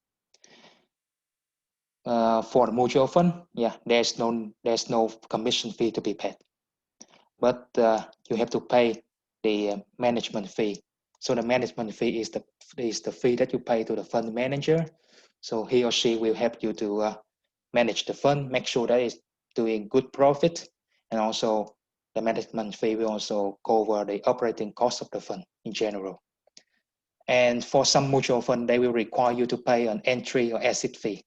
For the mutual fund, yeah, there's no commission fee to be paid, but you have to pay the management fee. So the management fee is the fee that you pay to the fund manager. So he or she will help you to manage the fund, make sure that it's doing good profit, and also the management fee will also cover the operating cost of the fund in general. And for some mutual fund, they will require you to pay an entry or exit fee.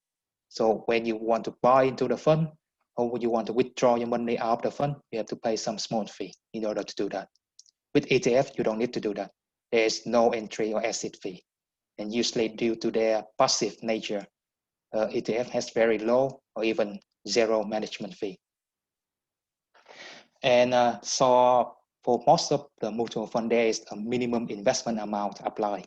So when you want to buy into the fund or when you want to withdraw your money out of the fund, you have to pay some small fee in order to do that. With ETF, you don't need to do that. There is no entry or exit fee. And usually due to their passive nature, ETF has very low or even zero management fee. And so for most of the mutual fund, there is a minimum investment amount applied.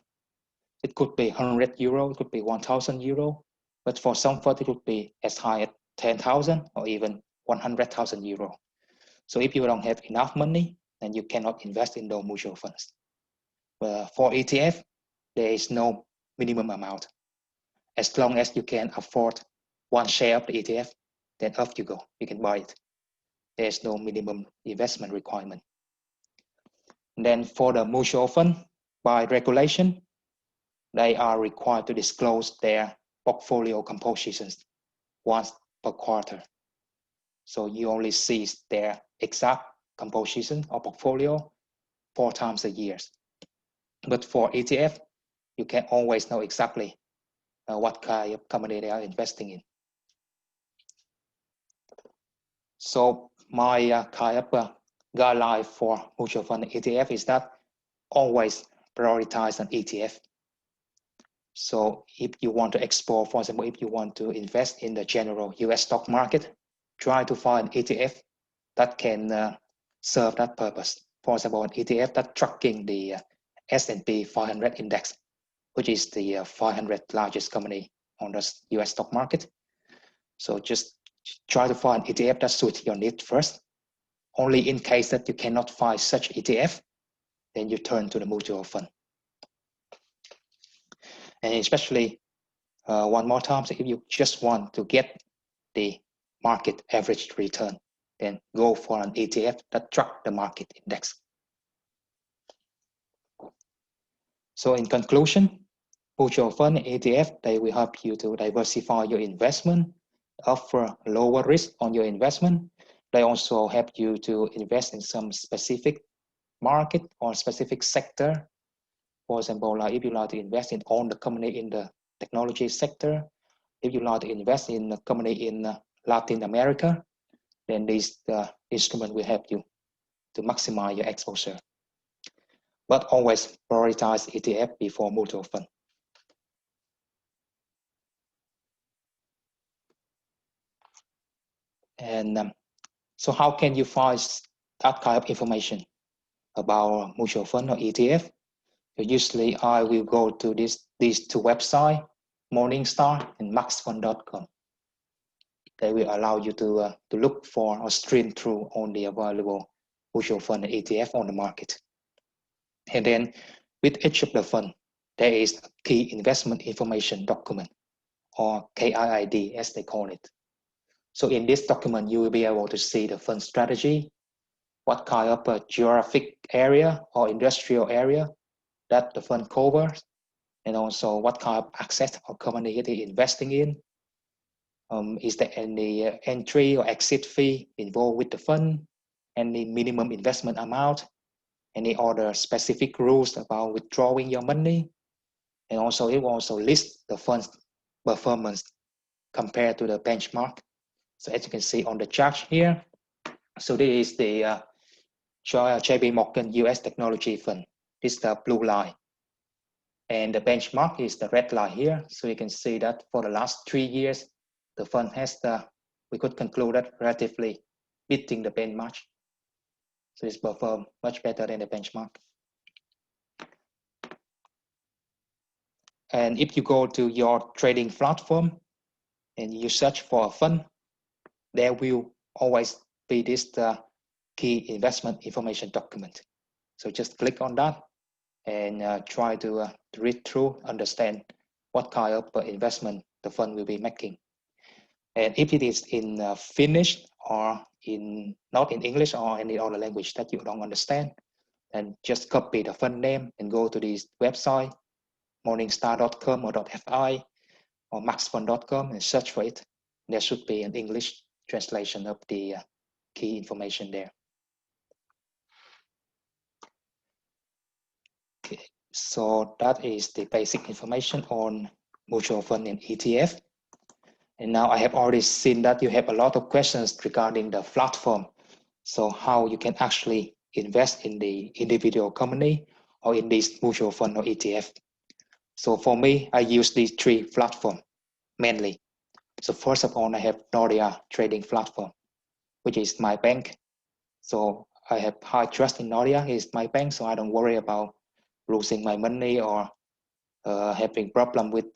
It could be 100 euro, it could be 1,000 euro, but for some fund it would be as high as 10,000 or even 100,000 euro. So if you don't have enough money, then you cannot invest in those mutual funds. For ETF, there is no minimum amount. As long as you can afford one share of the ETF, then off you go, you can buy it. There's no minimum investment requirement. And then for the mutual fund, by regulation, they are required to disclose their portfolio compositions once per quarter. So you only see their exact composition or portfolio 4 times a year. But for ETF, you can always know exactly what kind of company they are investing in. So my kind of guideline for mutual fund ETF is that always prioritize an ETF. So if you want to explore, for example, if you want to invest in the general US stock market, try to find an ETF that can serve that purpose. For example, an ETF that's tracking the S&P 500 index, which is the 500 largest company on the US stock market. So just try to find an ETF that suits your need first. Only in case that you cannot find such ETF, then you turn to the mutual fund. And especially one more time, so if you just want to get the market average return, then go for an ETF that tracks the market index. So in conclusion, mutual fund and ETF, they will help you to diversify your investment, offer lower risk on your investment. They also help you to invest in some specific market or specific sector. For example, like if you like to invest in own the company in the technology sector, if you like to invest in a company in Latin America, then this instrument will help you to maximize your exposure. But always prioritize ETF before mutual fund. And so how can you find that kind of information about mutual fund or ETF? So usually I will go to these two websites. Morningstar and maxfund.com. They will allow you to look for or stream through all the available mutual fund and ETF on the market. And then with each of the fund, there is a key investment information document, or KIID as they call it. So in this document, you will be able to see the fund strategy, what kind of a geographic area or industrial area that the fund covers, and also what kind of asset or company it is investing in. Is there any entry or exit fee involved with the fund, any minimum investment amount, any other specific rules about withdrawing your money, and also it will also list the fund's performance compared to the benchmark. So as you can see on the chart here, so this is the JP Morgan US Technology Fund. This is the blue line. And the benchmark is the red line here. So you can see that for the last 3 years, the fund has we could conclude that relatively beating the benchmark. So it's performed much better than the benchmark. And if you go to your trading platform and you search for a fund, there will always be this key investment information document. So just click on that and try to read through, understand what kind of investment the fund will be making. And if it is in Finnish or not in English or any other language that you don't understand, then just copy the fund name and go to this website, morningstar.com or .fi or maxfund.com, and search for it. There should be an English translation of the key information there. Okay, so that is the basic information on mutual fund and ETF. And now I have already seen that you have a lot of questions regarding the platform. So how you can actually invest in the individual company or in this mutual fund or ETF. So for me, I use these 3 platforms mainly. So first of all, I have Nordea trading platform, which is my bank. So I have high trust in Nordea. It's my bank, so I don't worry about losing my money or having problem with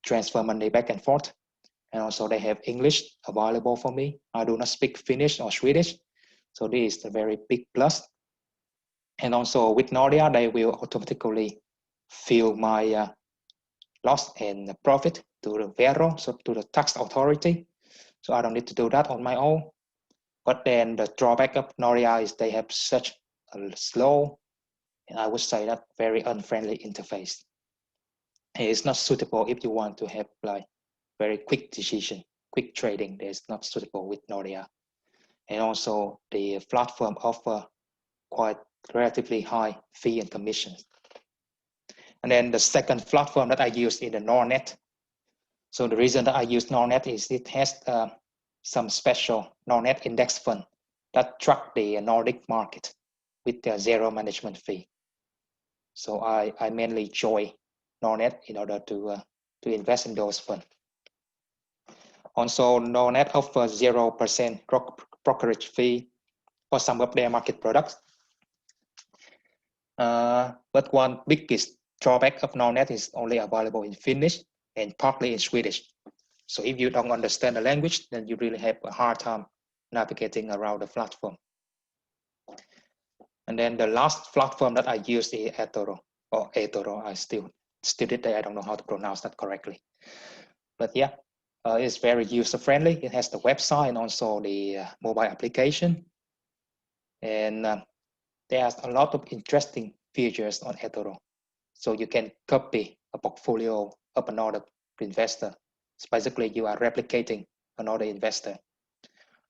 transfer money back and forth. And also they have English available for me. I do not speak Finnish or Swedish, so this is a very big plus. And also with Nordea, they will automatically fill my loss and profit to the Vero, so to the tax authority. So I don't need to do that on my own. But then the drawback of Nordea is they have such a slow, and I would say that very unfriendly interface. And it's not suitable if you want to have like very quick decision, quick trading. It's not suitable with Nordea. And also the platform offer quite relatively high fee and commissions. And then the second platform that I use is the Nordnet. So the reason that I use Nordnet is it has some special Nordnet index fund that track the Nordic market with their zero management fee. So I mainly join Nordnet in order to invest in those funds. Also, Nordnet offers 0% brokerage fee for some of their market products. But one biggest drawback of Nordnet is only available in Finnish and partly in Swedish. So if you don't understand the language, then you really have a hard time navigating around the platform. And then the last platform that I use is eToro, or eToro. I still did that. I don't know how to pronounce that correctly. But yeah, it's very user-friendly. It has the website and also the mobile application. And there's a lot of interesting features on eToro. So you can copy a portfolio of another investor. So basically, you are replicating another investor.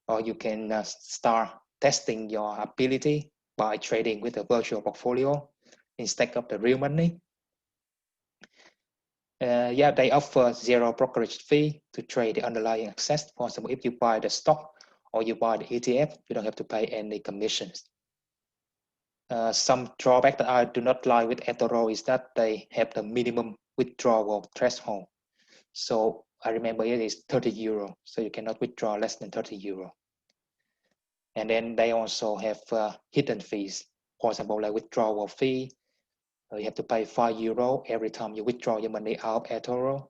Or you can start testing your ability by trading with a virtual portfolio instead of the real money. Yeah, they offer zero brokerage fee to trade the underlying assets. For example, if you buy the stock or you buy the ETF, you don't have to pay any commissions. Some drawback that I do not like with eToro is that they have the minimum withdrawal threshold. So I remember it is 30 euro, so you cannot withdraw less than 30 euro. And then they also have hidden fees, for example, like withdrawal fee, You have to pay €5 every time you withdraw your money out of eToro.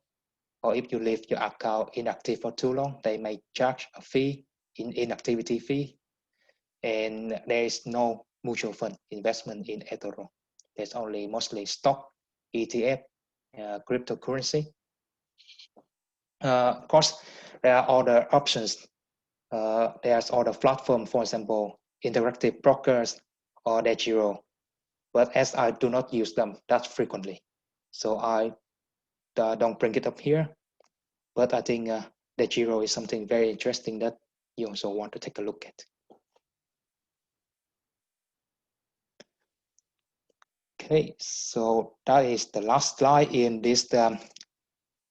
Or if you leave your account inactive for too long, they may charge a fee, inactivity fee. And there is no mutual fund investment in eToro. There's only mostly stock, ETF, cryptocurrency. Of course, there are other options. There's other platform, for example, interactive brokers or DeGiro. But as I do not use them that frequently, so I don't bring it up here. But I think DeGiro is something very interesting that you also want to take a look at. Okay, so that is the last slide in this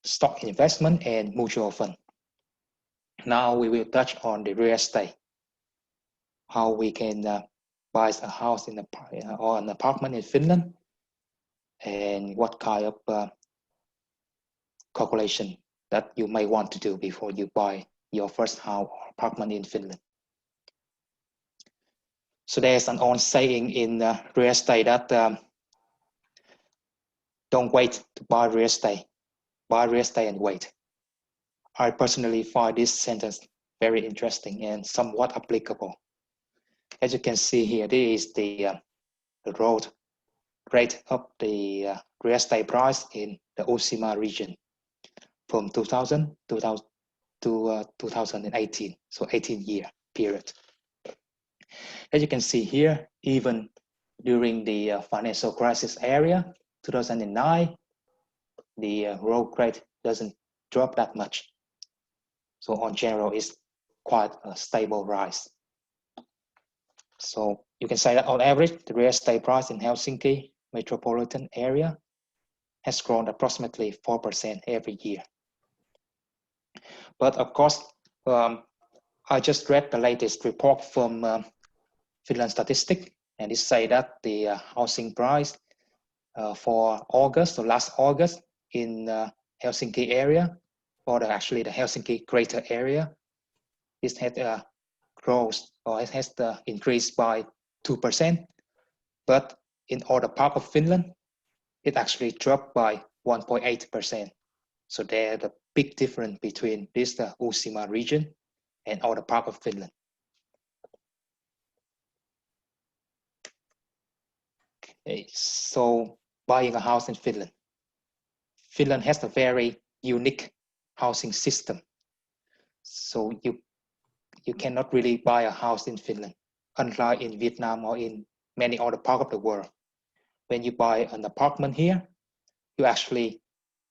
stock investment and mutual fund. Now we will touch on the real estate, how we can buy a house or an apartment in Finland, and what kind of calculation that you may want to do before you buy your first house or apartment in Finland. So there's an old saying in real estate that don't wait to buy real estate and wait. I personally find this sentence very interesting and somewhat applicable. As you can see here, this is the road rate of the real estate price in the Uusimaa region from 2000 to 2018, so 18-year period. As you can see here, even during the financial crisis area, 2009, the road rate doesn't drop that much. So on general, it's quite a stable rise. So you can say that on average, the real estate price in Helsinki metropolitan area has grown approximately 4% every year. But of course, I just read the latest report from Finland Statistics, and it say that the housing price for August, so last August in Helsinki area, or actually the Helsinki greater area, it had growth, or it has increased by 2%, but in other part of Finland, it actually dropped by 1.8%. So there's a big difference between this Uusimaa region and other part of Finland. Okay, so buying a house in Finland. Finland has a very unique housing system. So you cannot really buy a house in Finland, unlike in Vietnam or in many other parts of the world. When you buy an apartment here, you're actually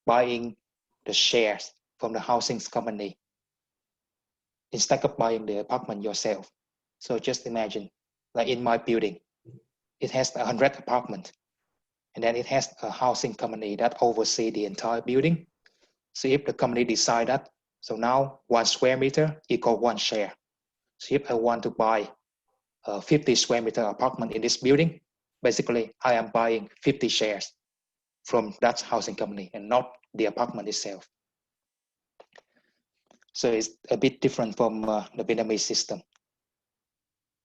buying the shares from the housing company instead of buying the apartment yourself. So just imagine, like in my building, it has 100 apartments, and then it has a housing company that oversees the entire building. So if the company decide that, so now 1 square meter equal 1 share. So if I want to buy a 50 square meter apartment in this building, basically I am buying 50 shares from that housing company and not the apartment itself. So it's a bit different from the Vietnamese system.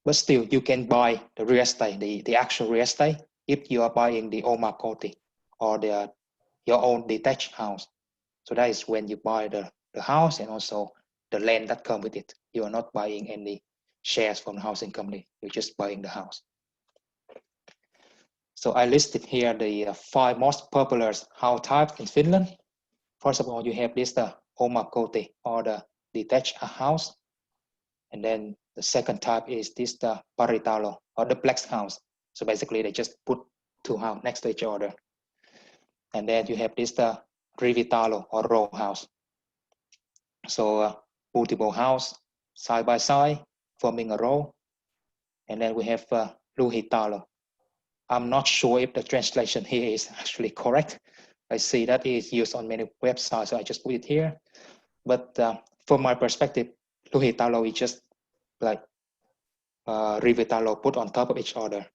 But still, you can buy the real estate, the actual real estate, if you are buying the omakoti or your own detached house. So that is when you buy the house and also the land that comes with it. You are not buying any shares from the housing company. You're just buying the house. So I listed here the 5 most popular house types in Finland. First of all, you have this omakoti or the detached house. And then the second type is this the paritalo or the duplex house. So basically they just put 2 houses next to each other. And then you have this the rivitalo or row house. So multiple house side by side forming a row. And then we have luhitalo. I'm not sure if the translation here is actually correct. I see that it is used on many websites, so I just put it here. But from my perspective, luhitalo is just like rivitalo put on top of each other.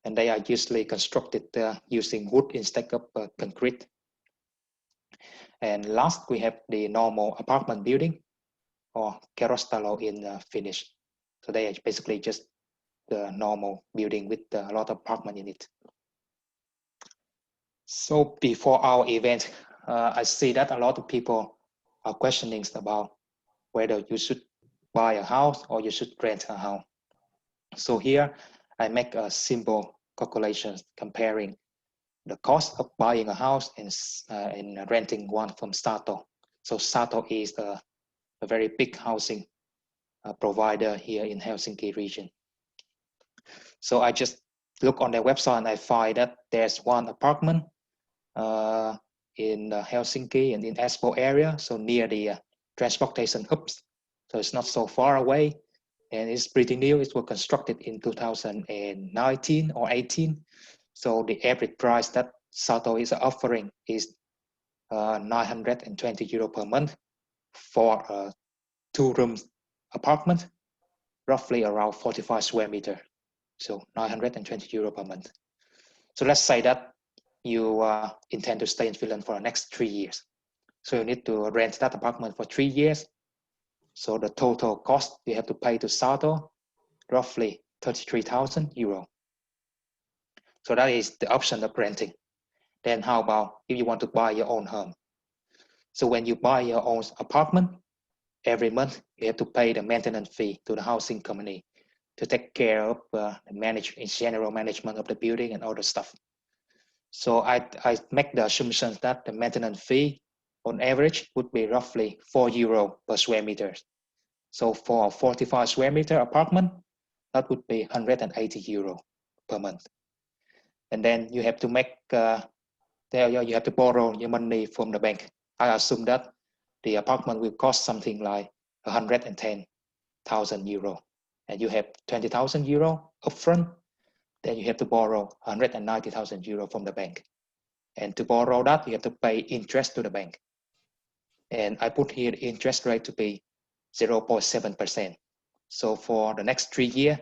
And they are usually constructed using wood instead of concrete. And last, we have the normal apartment building, or kerrostalo in Finnish. So they are basically just the normal building with a lot of apartment in it. So before our event, I see that a lot of people are questioning about whether you should buy a house or you should rent a house. So here I make a simple calculation comparing the cost of buying a house and renting one from Sato. So Sato is a very big housing provider here in Helsinki region. So I just look on their website and I find that there's one apartment in Helsinki and in Espoo area, so near the transportation hubs. So it's not so far away, and it's pretty new. It was constructed in 2019 or 18. So the average price that Sato is offering is 920 euro per month for a 2-room apartment, roughly around 45 square meter. So 920 euro per month. So let's say that you intend to stay in Finland for the next 3 years. So you need to rent that apartment for 3 years. So the total cost you have to pay to Sato, roughly 33,000 euro. So that is the option of renting. Then how about if you want to buy your own home? So when you buy your own apartment, every month you have to pay the maintenance fee to the housing company to take care of the general management of the building and all the stuff. So I make the assumptions that the maintenance fee on average would be roughly 4 euro per square meter. So for a 45 square meter apartment, that would be 180 euro per month. And then you have to make, you have to borrow your money from the bank. I assume that the apartment will cost something like 110,000 euro. And you have 20,000 euro upfront, then you have to borrow 190,000 euro from the bank. And to borrow that, you have to pay interest to the bank. And I put here the interest rate to be 0.7%. So for the next 3 years,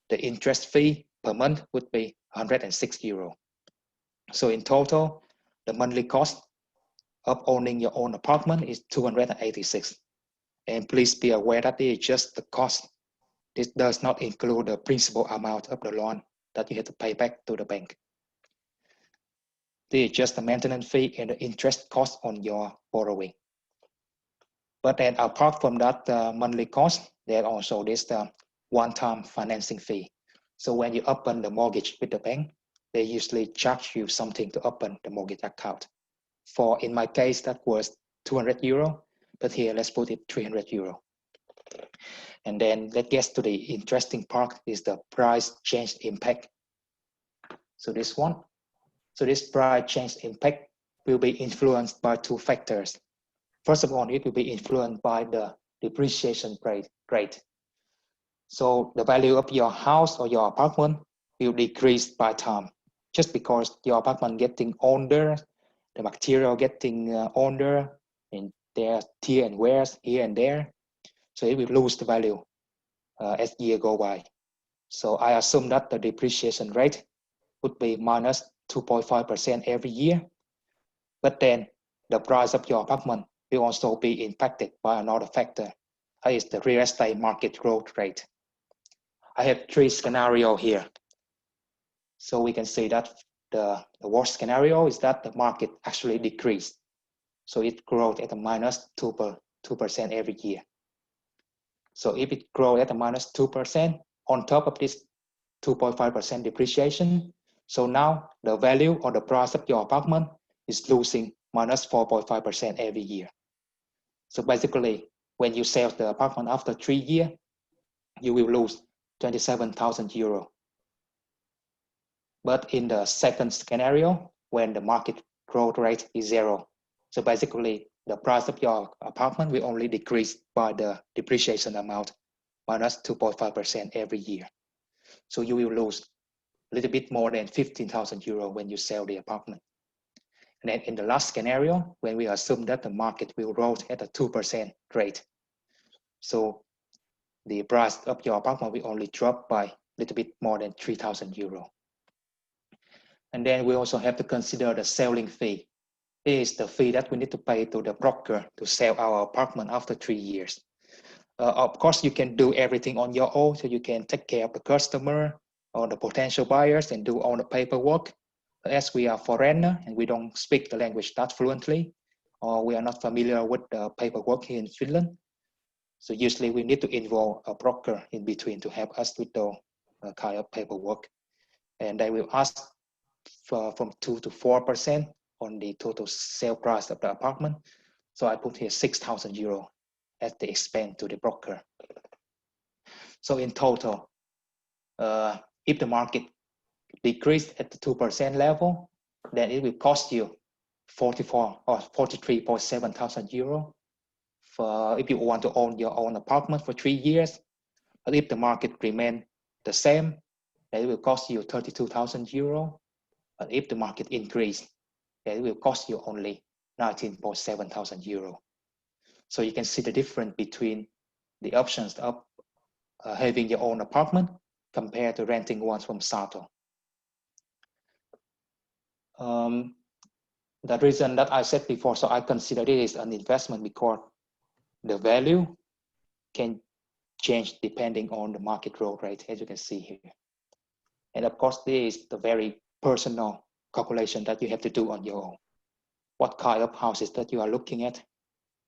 the interest fee per month would be 106 euro. So in total, the monthly cost of owning your own apartment is 286. And please be aware that it is just the cost. This does not include the principal amount of the loan that you have to pay back to the bank. This is just the maintenance fee and the interest cost on your borrowing. But then apart from that monthly cost, there also is the one-time financing fee. So when you open the mortgage with the bank, they usually charge you something to open the mortgage account. In my case, that was 200 euro, but here let's put it 300 euro. And then let's get to the interesting part is the price change impact. So this one. So this price change impact will be influenced by 2 factors. First of all, it will be influenced by the depreciation rate. So the value of your house or your apartment will decrease by time, just because your apartment getting older, the material getting older, and there are tear and wears here and there. So it will lose the value as year go by. So I assume that the depreciation rate would be minus 2.5% every year. But then the price of your apartment will also be impacted by another factor, that is the real estate market growth rate. I have 3 scenarios here. So we can see that the worst scenario is that the market actually decreased. So it grows at a minus 2% every year. So if it grows at a minus 2% on top of this 2.5% depreciation, so now the value or the price of your apartment is losing minus 4.5% every year. So basically, when you sell the apartment after 3 years, you will lose 27,000 euro. But in the second scenario, when the market growth rate is 0, so basically the price of your apartment will only decrease by the depreciation amount, minus 2.5% every year. So you will lose a little bit more than 15,000 euro when you sell the apartment. And then in the last scenario, when we assume that the market will grow at a 2% rate, so the price of your apartment will only drop by a little bit more than 3,000 euro. And then we also have to consider the selling fee. It is the fee that we need to pay to the broker to sell our apartment after 3 years. Of course, you can do everything on your own, so you can take care of the customer or the potential buyers and do all the paperwork. as we are foreigner and we don't speak the language that fluently, or we are not familiar with the paperwork here in Finland. So usually we need to involve a broker in between to help us with the kind of paperwork. And they will ask from 2 to 4% on the total sale price of the apartment. So I put here 6,000 euro as the expense to the broker. So in total, if the market decreased at the 2% level, then it will cost you 44 or 43.7 thousand euro for if you want to own your own apartment for 3 years. But if the market remain the same, then it will cost you 32,000 euro. But if the market increase, then it will cost you only 19.7 thousand euro. So you can see the difference between the options of having your own apartment compared to renting one from Sato. The reason that I said before, so I consider this an investment because the value can change depending on the market growth rate, as you can see here. And of course, this is the very personal calculation that you have to do on your own. What kind of houses that you are looking at,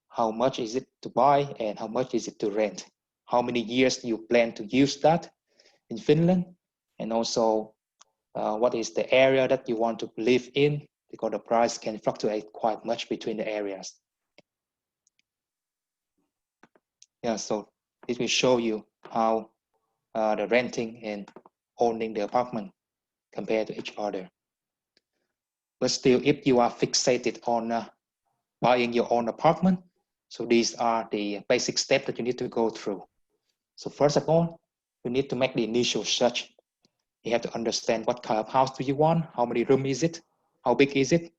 how much is it to buy and how much is it to rent, how many years you plan to use that in Finland, and also what is the area that you want to live in, because the price can fluctuate quite much between the areas. Yeah, so it will show you how the renting and owning the apartment compare to each other. But still, if you are fixated on buying your own apartment, so these are the basic steps that you need to go through. So first of all, you need to make the initial search. You have to understand what kind of house do you want, how many rooms is it, how big is it,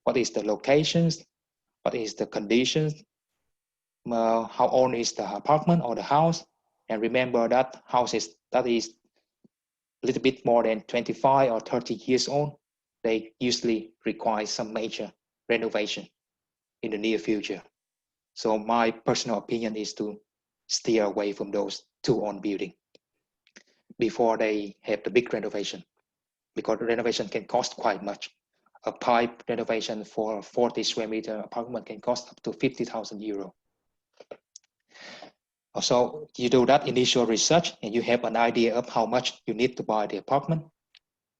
what is the locations, what is the conditions, how old is the apartment or the house. And remember that houses that is a little bit more than 25 or 30 years old, they usually require some major renovation in the near future. So my personal opinion is to steer away from those too old buildings before they have the big renovation, because the renovation can cost quite much. A pipe renovation for a 40 square meter apartment can cost up to 50,000 euro. So you do that initial research and you have an idea of how much you need to buy the apartment.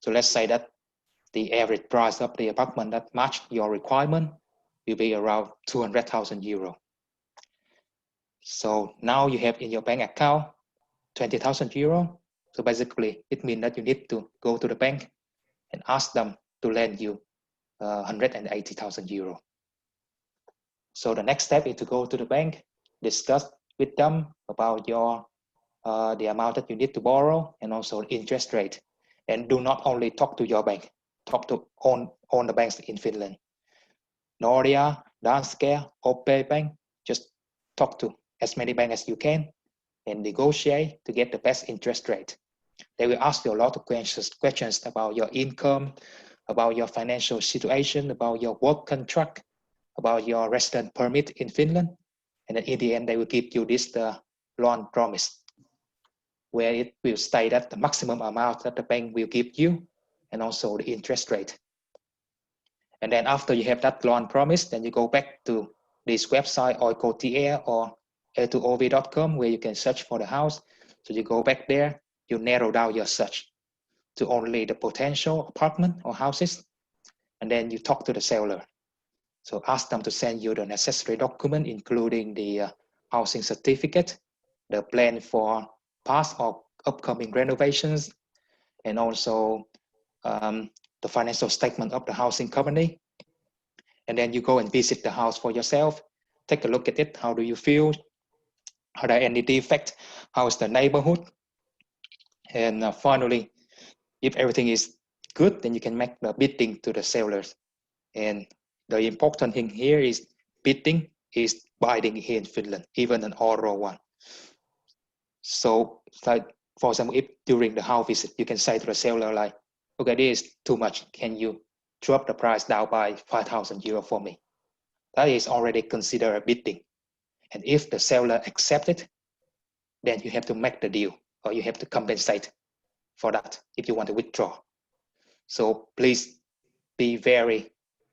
So let's say that the average price of the apartment that match your requirement will be around 200,000 euro. So now you have in your bank account 20,000 euro. So basically it means that you need to go to the bank and ask them to lend you 180,000 euro. So the next step is to go to the bank, discuss with them about your the amount that you need to borrow and also interest rate. And do not only talk to your bank, talk to all the banks in Finland. Nordea, Danske, OP Bank, just talk to as many banks as you can and negotiate to get the best interest rate. They will ask you a lot of questions about your income, about your financial situation, about your work contract, about your resident permit in Finland. And then in the end, they will give you this loan promise, where it will state that the maximum amount that the bank will give you and also the interest rate. And then after you have that loan promise, then you go back to this website oikotie or a2ov.com where you can search for the house. So you go back there, you narrow down your search to only the potential apartment or houses, and then you talk to the seller. So ask them to send you the necessary document, including the housing certificate, the plan for past or upcoming renovations, and also the financial statement of the housing company. And then you go and visit the house for yourself, take a look at it. How do you feel? Are there any defects? How is the neighborhood? And finally, if everything is good, then you can make the bidding to the sellers. And the important thing here is bidding is binding here in Finland, even an oral one. So like, for example, if during the house visit, you can say to the seller like, okay, this is too much. Can you drop the price down by 5,000 euro for me? That is already considered a bidding. And if the seller accepts it, then you have to make the deal or you have to compensate for that if you want to withdraw. So please be very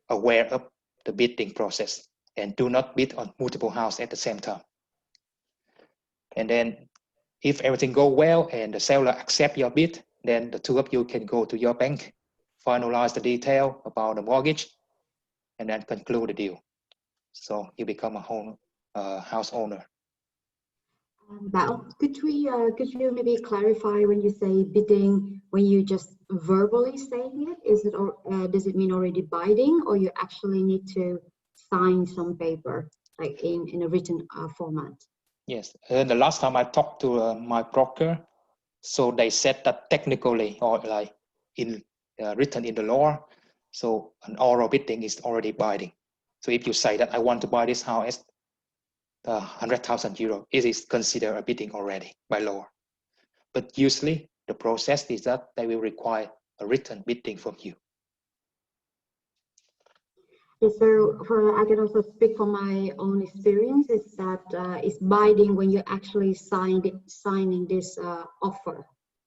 aware of the bidding process and do not bid on multiple houses at the same time. And then if everything goes well and the seller accepts your bid, then the two of you can go to your bank, finalize the detail about the mortgage, and then conclude the deal. So you become a house owner. Bao, could you maybe clarify when you say bidding, when you just verbally saying it, is it or does it mean already binding, or you actually need to sign some paper like in a written format? Yes, the last time I talked to my broker, so they said that technically or like in written in the law, so an oral bidding is already binding. So if you say that I want to buy this house at 100,000 euro, it is considered a bidding already by law. But usually the process is that they will require a written bidding from you. Yeah, so I can also speak from my own experience, is that it's binding when you're actually signing this offer.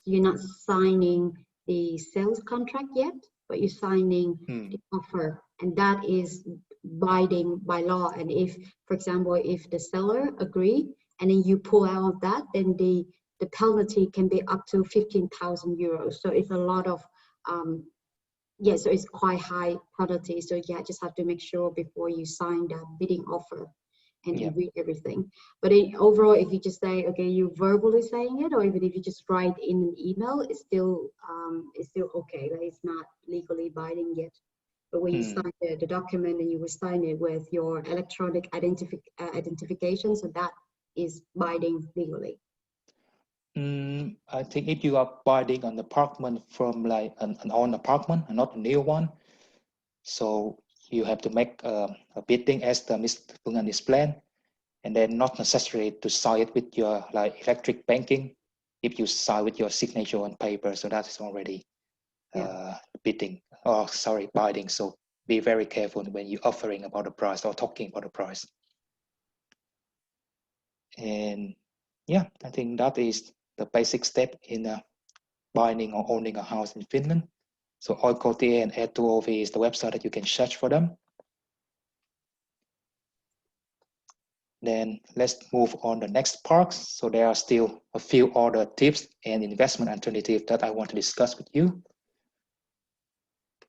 You're not signing the sales contract yet, but you're signing the offer, and that is binding by law. And if, for example, if the seller agree and then you pull out of that, then the penalty can be up to 15,000 euros. So it's a lot of yeah, so it's quite high penalty. So yeah, just have to make sure before you sign that bidding offer and read everything. But overall, if you just say, okay, you're verbally saying it, or even if you just write in an email, it's still okay. Like, it's not legally binding yet. But when you sign the document, and you will sign it with your electronic identification, so that is binding legally. I think if you are buying an apartment from like an old apartment and not a new one, so you have to make a bidding as the Mr. Phương explained, and then not necessary to sign it with your like electric banking. If you sign with your signature on paper, so that is already bidding, or sorry, binding. So be very careful when you're offering about the price or talking about the price. And yeah, I think that is the basic step in buying or owning a house in Finland. So Oikotie and Etuovi is the website that you can search for them. Then let's move on the next part. So there are still a few other tips and investment alternatives that I want to discuss with you.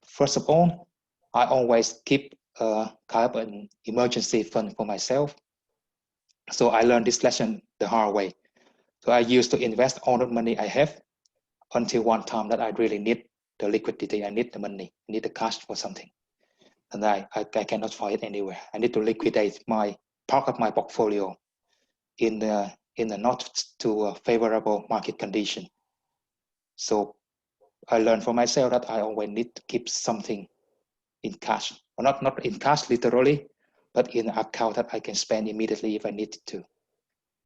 First of all, I always keep a kind of an emergency fund for myself. So I learned this lesson the hard way. So I used to invest all the money I have until one time that I really need the liquidity. I need the money, I need the cash for something. And I cannot find it anywhere. I need to liquidate my part of my portfolio in the not too favorable market condition. So I learned for myself that I always need to keep something in cash, or not in cash literally, but in an account that I can spend immediately if I need to.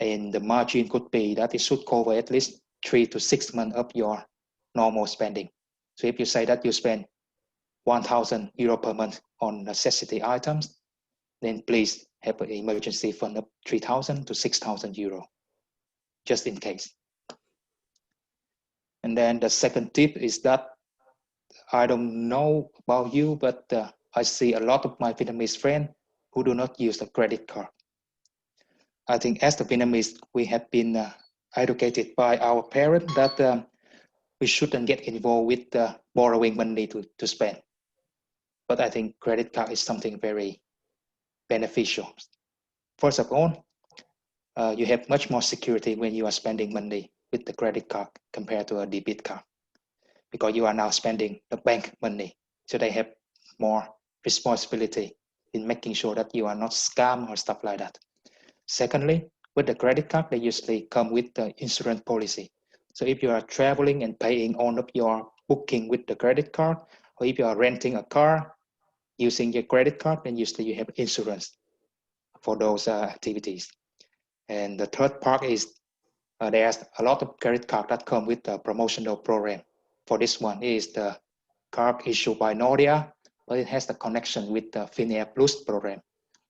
And the margin could be that it should cover at least 3 to 6 months of your normal spending. So if you say that you spend 1,000 euro per month on necessity items, then please have an emergency fund of 3,000 to 6,000 euro, just in case. And then the second tip is that I don't know about you, but I see a lot of my Vietnamese friends who do not use a credit card. I think as the Vietnamese, we have been educated by our parents that we shouldn't get involved with borrowing money to spend. But I think credit card is something very beneficial. First of all, you have much more security when you are spending money with the credit card compared to a debit card, because you are now spending the bank money. So they have more responsibility in making sure that you are not scammed or stuff like that. Secondly, with the credit card, they usually come with the insurance policy. So if you are traveling and paying all of your booking with the credit card, or if you are renting a car using your credit card, then usually you have insurance for those activities. And the third part is there's a lot of credit cards that come with a promotional program. For this one is the card issued by Nordea, but it has the connection with the Finnair Plus program.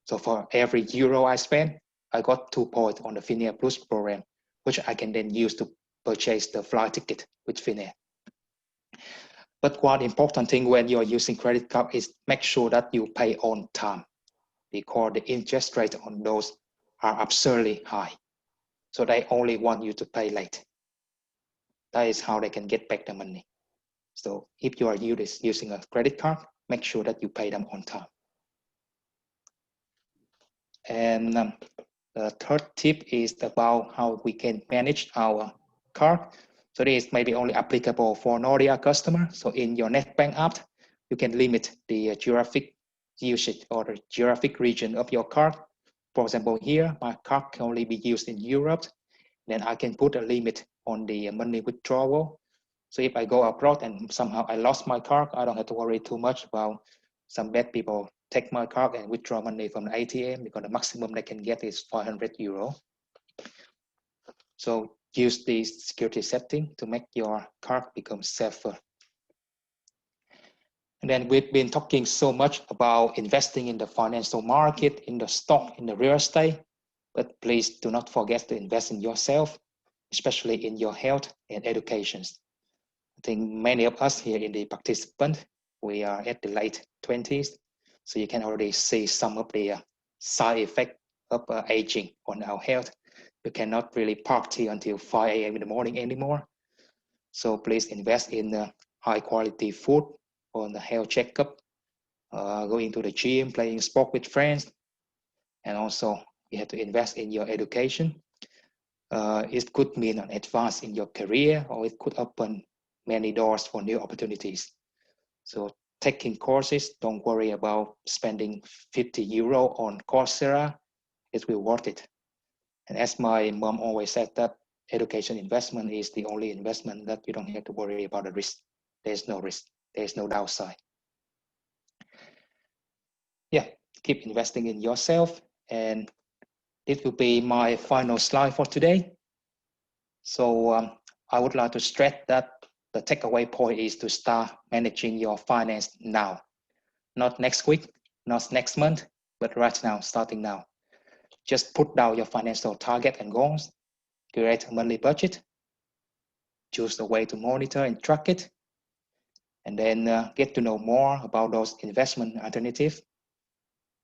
So for every euro I spend, I got 2 points on the Finnair Plus program, which I can then use to purchase the flight ticket with Finnair. But one important thing when you're using credit card is make sure that you pay on time, because the interest rate on those are absurdly high. So they only want you to pay late. That is how they can get back the money. So if you are using a credit card, make sure that you pay them on time. And the third tip is about how we can manage our card. So this may be only applicable for Nordea customer. So in your NetBank app, you can limit the geographic usage or the geographic region of your card. For example, here, my card can only be used in Europe. Then I can put a limit on the money withdrawal. So if I go abroad and somehow I lost my card, I don't have to worry too much about some bad people take my card and withdraw money from the ATM, because the maximum they can get is 500 euro. So use the security setting to make your card become safer. And then we've been talking so much about investing in the financial market, in the stock, in the real estate, but please do not forget to invest in yourself, especially in your health and education. I think many of us here in the participant, we are at the late 20s, so you can already see some of the side effects of aging on our health. You cannot really party until 5 a.m. in the morning anymore. So please invest in high quality food, on the health checkup, going to the gym, playing sport with friends, and also you have to invest in your education. It could mean an advance in your career, or it could open many doors for new opportunities. So taking courses, don't worry about spending 50 euro on Coursera, it will worth it. And as my mom always said, that education investment is the only investment that you don't have to worry about the risk. There's no risk, there's no downside. Yeah, keep investing in yourself. And this will be my final slide for today. So I would like to stress that the takeaway point is to start managing your finance now. Not next week, not next month, but right now, starting now. Just put down your financial target and goals, create a monthly budget, choose a way to monitor and track it, and then get to know more about those investment alternatives.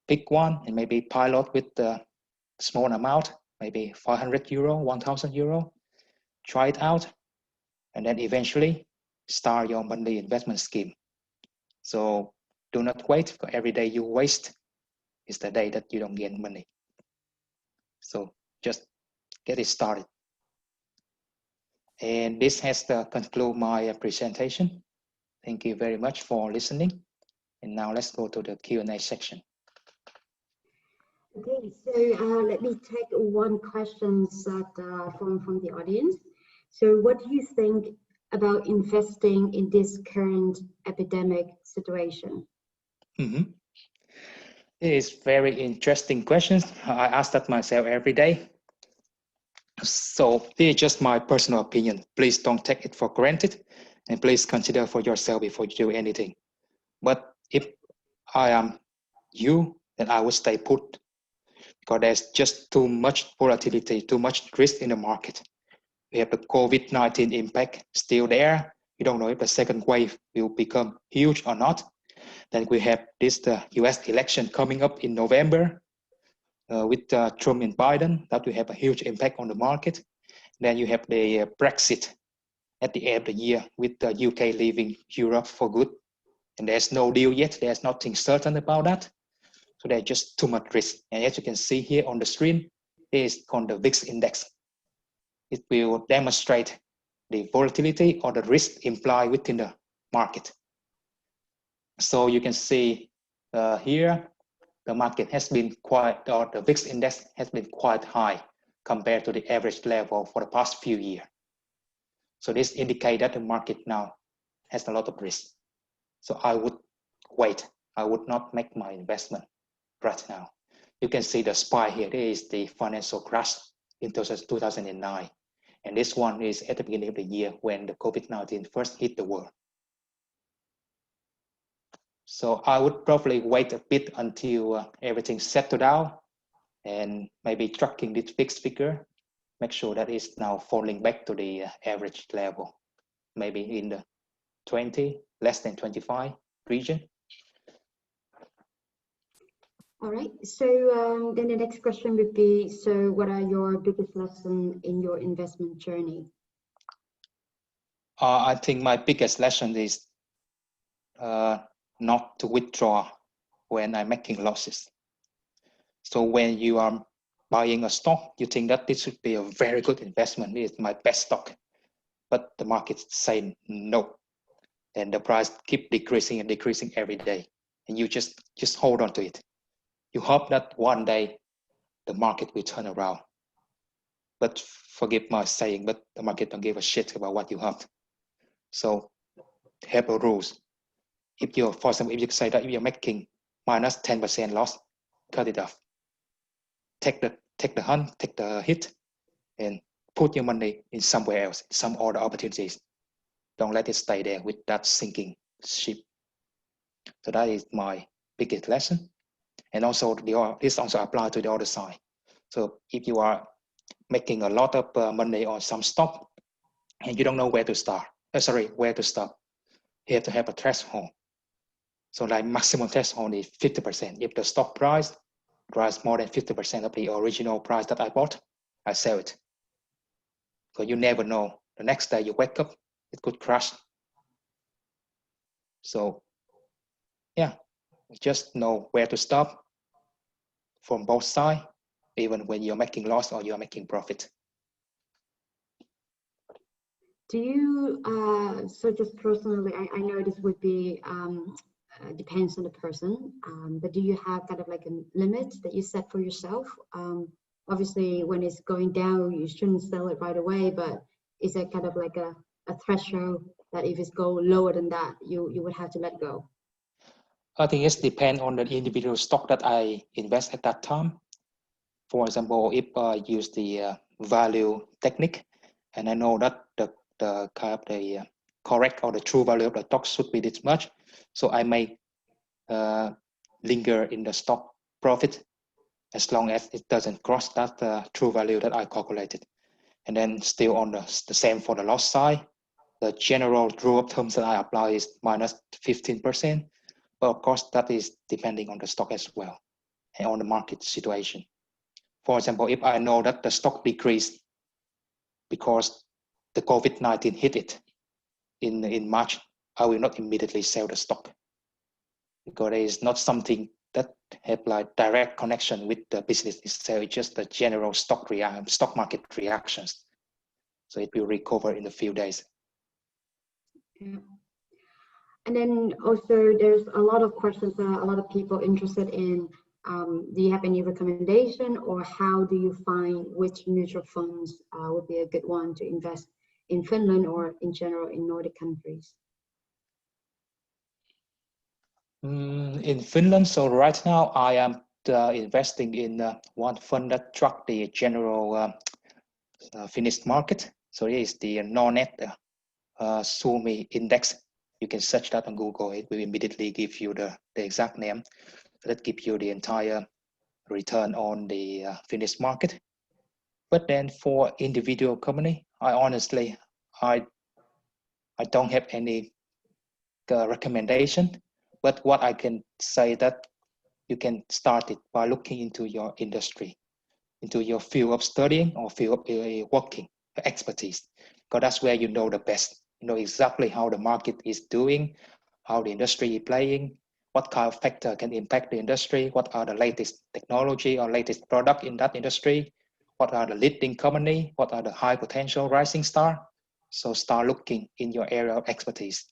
Pick one and maybe pilot with a small amount, maybe 500 euro, 1,000 euro. Try it out, and then eventually start your monthly investment scheme. So do not wait, because every day you waste is the day that you don't get money. So just get it started. And this has to conclude my presentation. Thank you very much for listening. And now let's go to the Q&A section. Okay, so let me take one question from the audience. So what do you think about investing in this current epidemic situation? Mm-hmm. It is very interesting questions. I ask that myself every day. So this is just my personal opinion. Please don't take it for granted, and please consider for yourself before you do anything. But if I am you, then I would stay put, because there's just too much volatility, too much risk in the market. We have the COVID-19 impact still there. You don't know if the second wave will become huge or not. Then we have the US election coming up in November with Trump and Biden. That will have a huge impact on the market. Then you have the Brexit at the end of the year with the UK leaving Europe for good. And there's no deal yet. There's nothing certain about that. So there's just too much risk. And as you can see here on the screen, it is called the VIX index. It will demonstrate the volatility or the risk implied within the market. So you can see here, the market has been quite, or the VIX index has been quite high compared to the average level for the past few years. So this indicates that the market now has a lot of risk. So I would wait. I would not make my investment right now. You can see the spike here. This is the financial crash in 2009. And this one is at the beginning of the year when the COVID-19 first hit the world. So I would probably wait a bit until everything settled down, and maybe tracking this fixed figure, make sure that it's now falling back to the average level, maybe in the 20, less than 25 region. All right. So then the next question would be, so what are your biggest lessons in your investment journey? I think my biggest lesson is not to withdraw when I'm making losses. So when you are buying a stock, you think that this should be a very good investment. It's my best stock, but the market say no, and the price keep decreasing and decreasing every day, and you just hold on to it. You hope that one day the market will turn around. But forgive my saying, but the market don't give a shit about what you have. So have a rules. If you're, for example, if you say that if you're making minus 10% loss, cut it off. Take the hunt, take the hit, and put your money in somewhere else, some other opportunities. Don't let it stay there with that sinking ship. So that is my biggest lesson. And also this also applies to the other side. So if you are making a lot of money on some stock and you don't know where to start, where to stop, you have to have a threshold. So like maximum threshold is 50%. If the stock price rise more than 50% of the original price that I bought, I sell it. So you never know. The next day you wake up, it could crash. So yeah, just know where to stop from both sides, even when you're making loss or you're making profit. Do you, so just personally, I know this would be, depends on the person, but do you have kind of like a limit that you set for yourself? Obviously, when it's going down, you shouldn't sell it right away, but is there kind of like a threshold that if it's go lower than that, you would have to let go? I think it depends on the individual stock that I invest at that time. For example, if I use the value technique, and I know that the kind of the correct or the true value of the stock should be this much, so I may linger in the stock profit as long as it doesn't cross that true value that I calculated. And then still on the same for the loss side, the general rule of thumb that I apply is minus 15%. But of course, that is depending on the stock as well and on the market situation. For example, if I know that the stock decreased because the COVID-19 hit it in March, I will not immediately sell the stock because it is not something that have like direct connection with the business itself. It's just the general stock market reactions. So it will recover in a few days. Yeah. And then also there's a lot of questions, a lot of people interested in, do you have any recommendation or how do you find which mutual funds would be a good one to invest in Finland or in general in Nordic countries? In Finland, so right now I am investing in one fund that track the general Finnish market. So it is the Nordnet Suomi index. You can search that on Google. It will immediately give you the exact name. So that gives you the entire return on the Finnish market. But then for individual company, I honestly, I don't have any recommendation. But what I can say that you can start it by looking into your industry, into your field of studying or field of working, expertise, because that's where you know the best. You know exactly how the market is doing, how the industry is playing, what kind of factor can impact the industry, what are the latest technology or latest product in that industry, what are the leading company, what are the high potential rising star. So start looking in your area of expertise.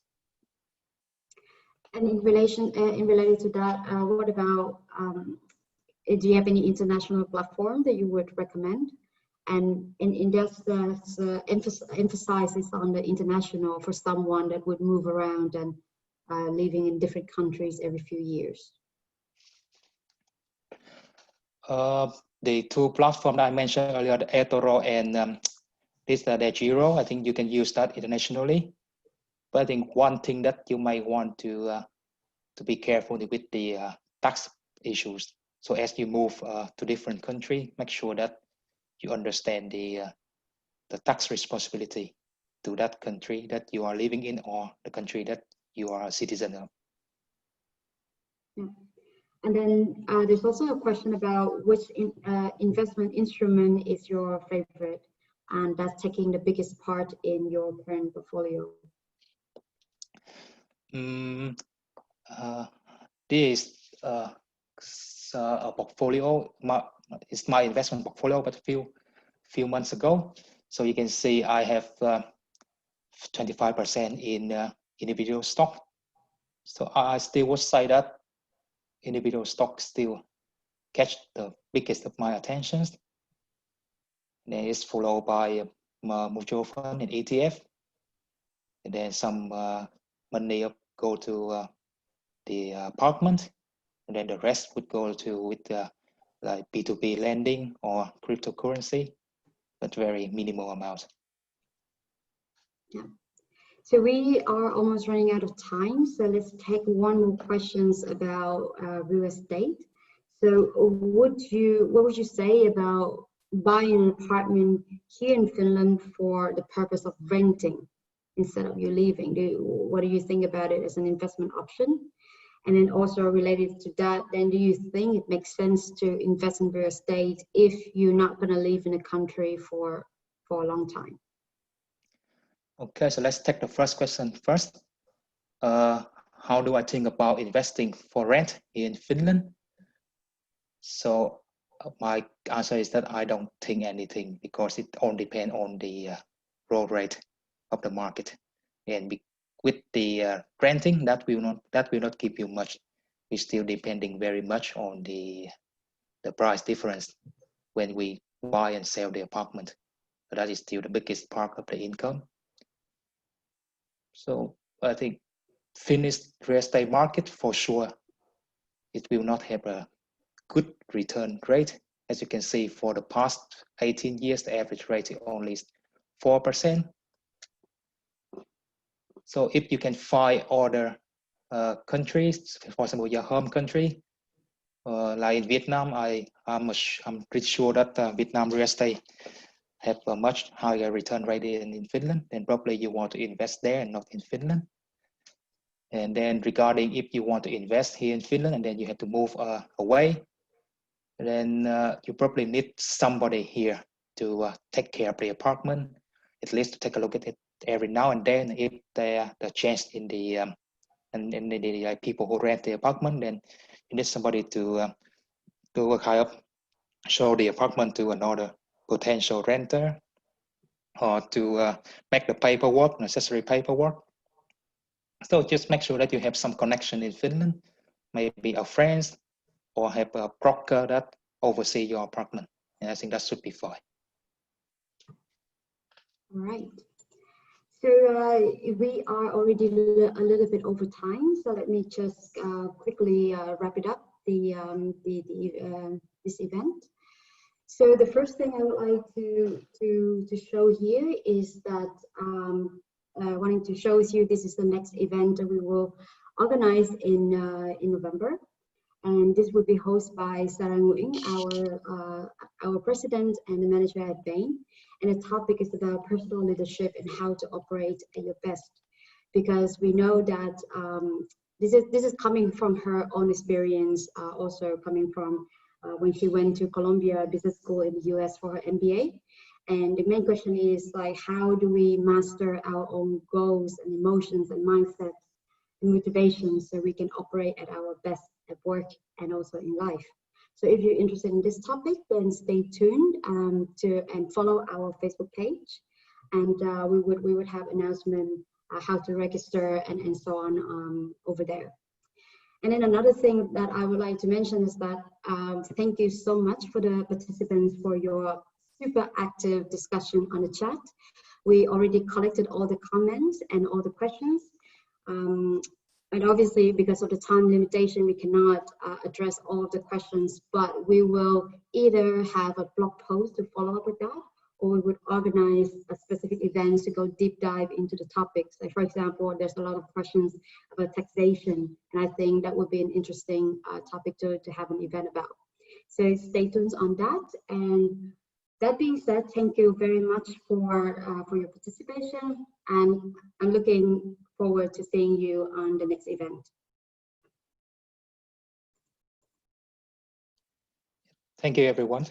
And in related to that, what about, do you have any international platform that you would recommend? And in just emphasizes on the international for someone that would move around and living in different countries every few years. The two platforms that I mentioned earlier, the eToro and this the Giro, I think you can use that internationally. But I think one thing that you might want to be careful with the tax issues. So as you move to different country, make sure that you understand the tax responsibility. to that country that you are living in or the country that you are a citizen of. Yeah. And then there's also a question about which investment instrument is your favorite and that's taking the biggest part in your current portfolio. This is a portfolio. It's my investment portfolio, but a few months ago. So you can see I have 25% in individual stock. So I still would say that individual stock still catch the biggest of my attentions. Then it's followed by mutual fund and ETF. And then some money go to the apartment, and then the rest would go to with like B2B lending or cryptocurrency, but very minimal amount. Yeah. So we are almost running out of time. So let's take one more questions about real estate. So what would you say about buying an apartment here in Finland for the purpose of renting instead of you leaving? What do you think about it as an investment option? And then also related to that, then do you think it makes sense to invest in real estate if you're not going to live in a country for a long time? Okay, so let's take the first question first. How do I think about investing for rent in Finland? So my answer is that I don't think anything because it all depends on the growth rate of the market, and with the renting that will not give you much. We're still depending very much on the price difference when we buy and sell the apartment. So that is still the biggest part of the income. So I think Finnish real estate market for sure, it will not have a good return rate. As you can see, for the past 18 years, the average rate is only 4%. So if you can find other countries, for example, your home country, like in Vietnam, I'm pretty sure that Vietnam real estate have a much higher return rate in Finland, then probably you want to invest there and not in Finland. And then regarding if you want to invest here in Finland and then you have to move away, then you probably need somebody here to take care of the apartment, at least to take a look at it every now and then. If the change in the people who rent the apartment, then you need somebody to kind of show the apartment to another potential renter, or to make the paperwork, necessary paperwork. So just make sure that you have some connection in Finland, maybe a friend, or have a broker that oversee your apartment. And I think that should be fine. All right. So we are already a little bit over time. So let me just quickly wrap it up, this event. So the first thing I would like to show here is that wanting to show you this is the next event that we will organize in November, and this will be hosted by Sarah Nguyen, our president and the manager at Bain. And the topic is about personal leadership and how to operate at your best, because we know that this is coming from her own experience, also coming from when she went to Columbia Business School in the US for her MBA. And the main question is like, how do we master our own goals and emotions and mindsets and motivations so we can operate at our best at work and also in life? So if you're interested in this topic, then stay tuned and follow our Facebook page, and we would have announcement how to register and so on over there. And then another thing that I would like to mention is that thank you so much for the participants for your super active discussion on the chat. We already collected all the comments and all the questions. And obviously, because of the time limitation, we cannot address all of the questions, but we will either have a blog post to follow up with that, or we would organize a specific event to go deep dive into the topics. Like, for example, there's a lot of questions about taxation, and I think that would be an interesting topic to have an event about. So stay tuned on that. And That being said, thank you very much for your participation, and I'm looking forward to seeing you on the next event. Thank you, everyone.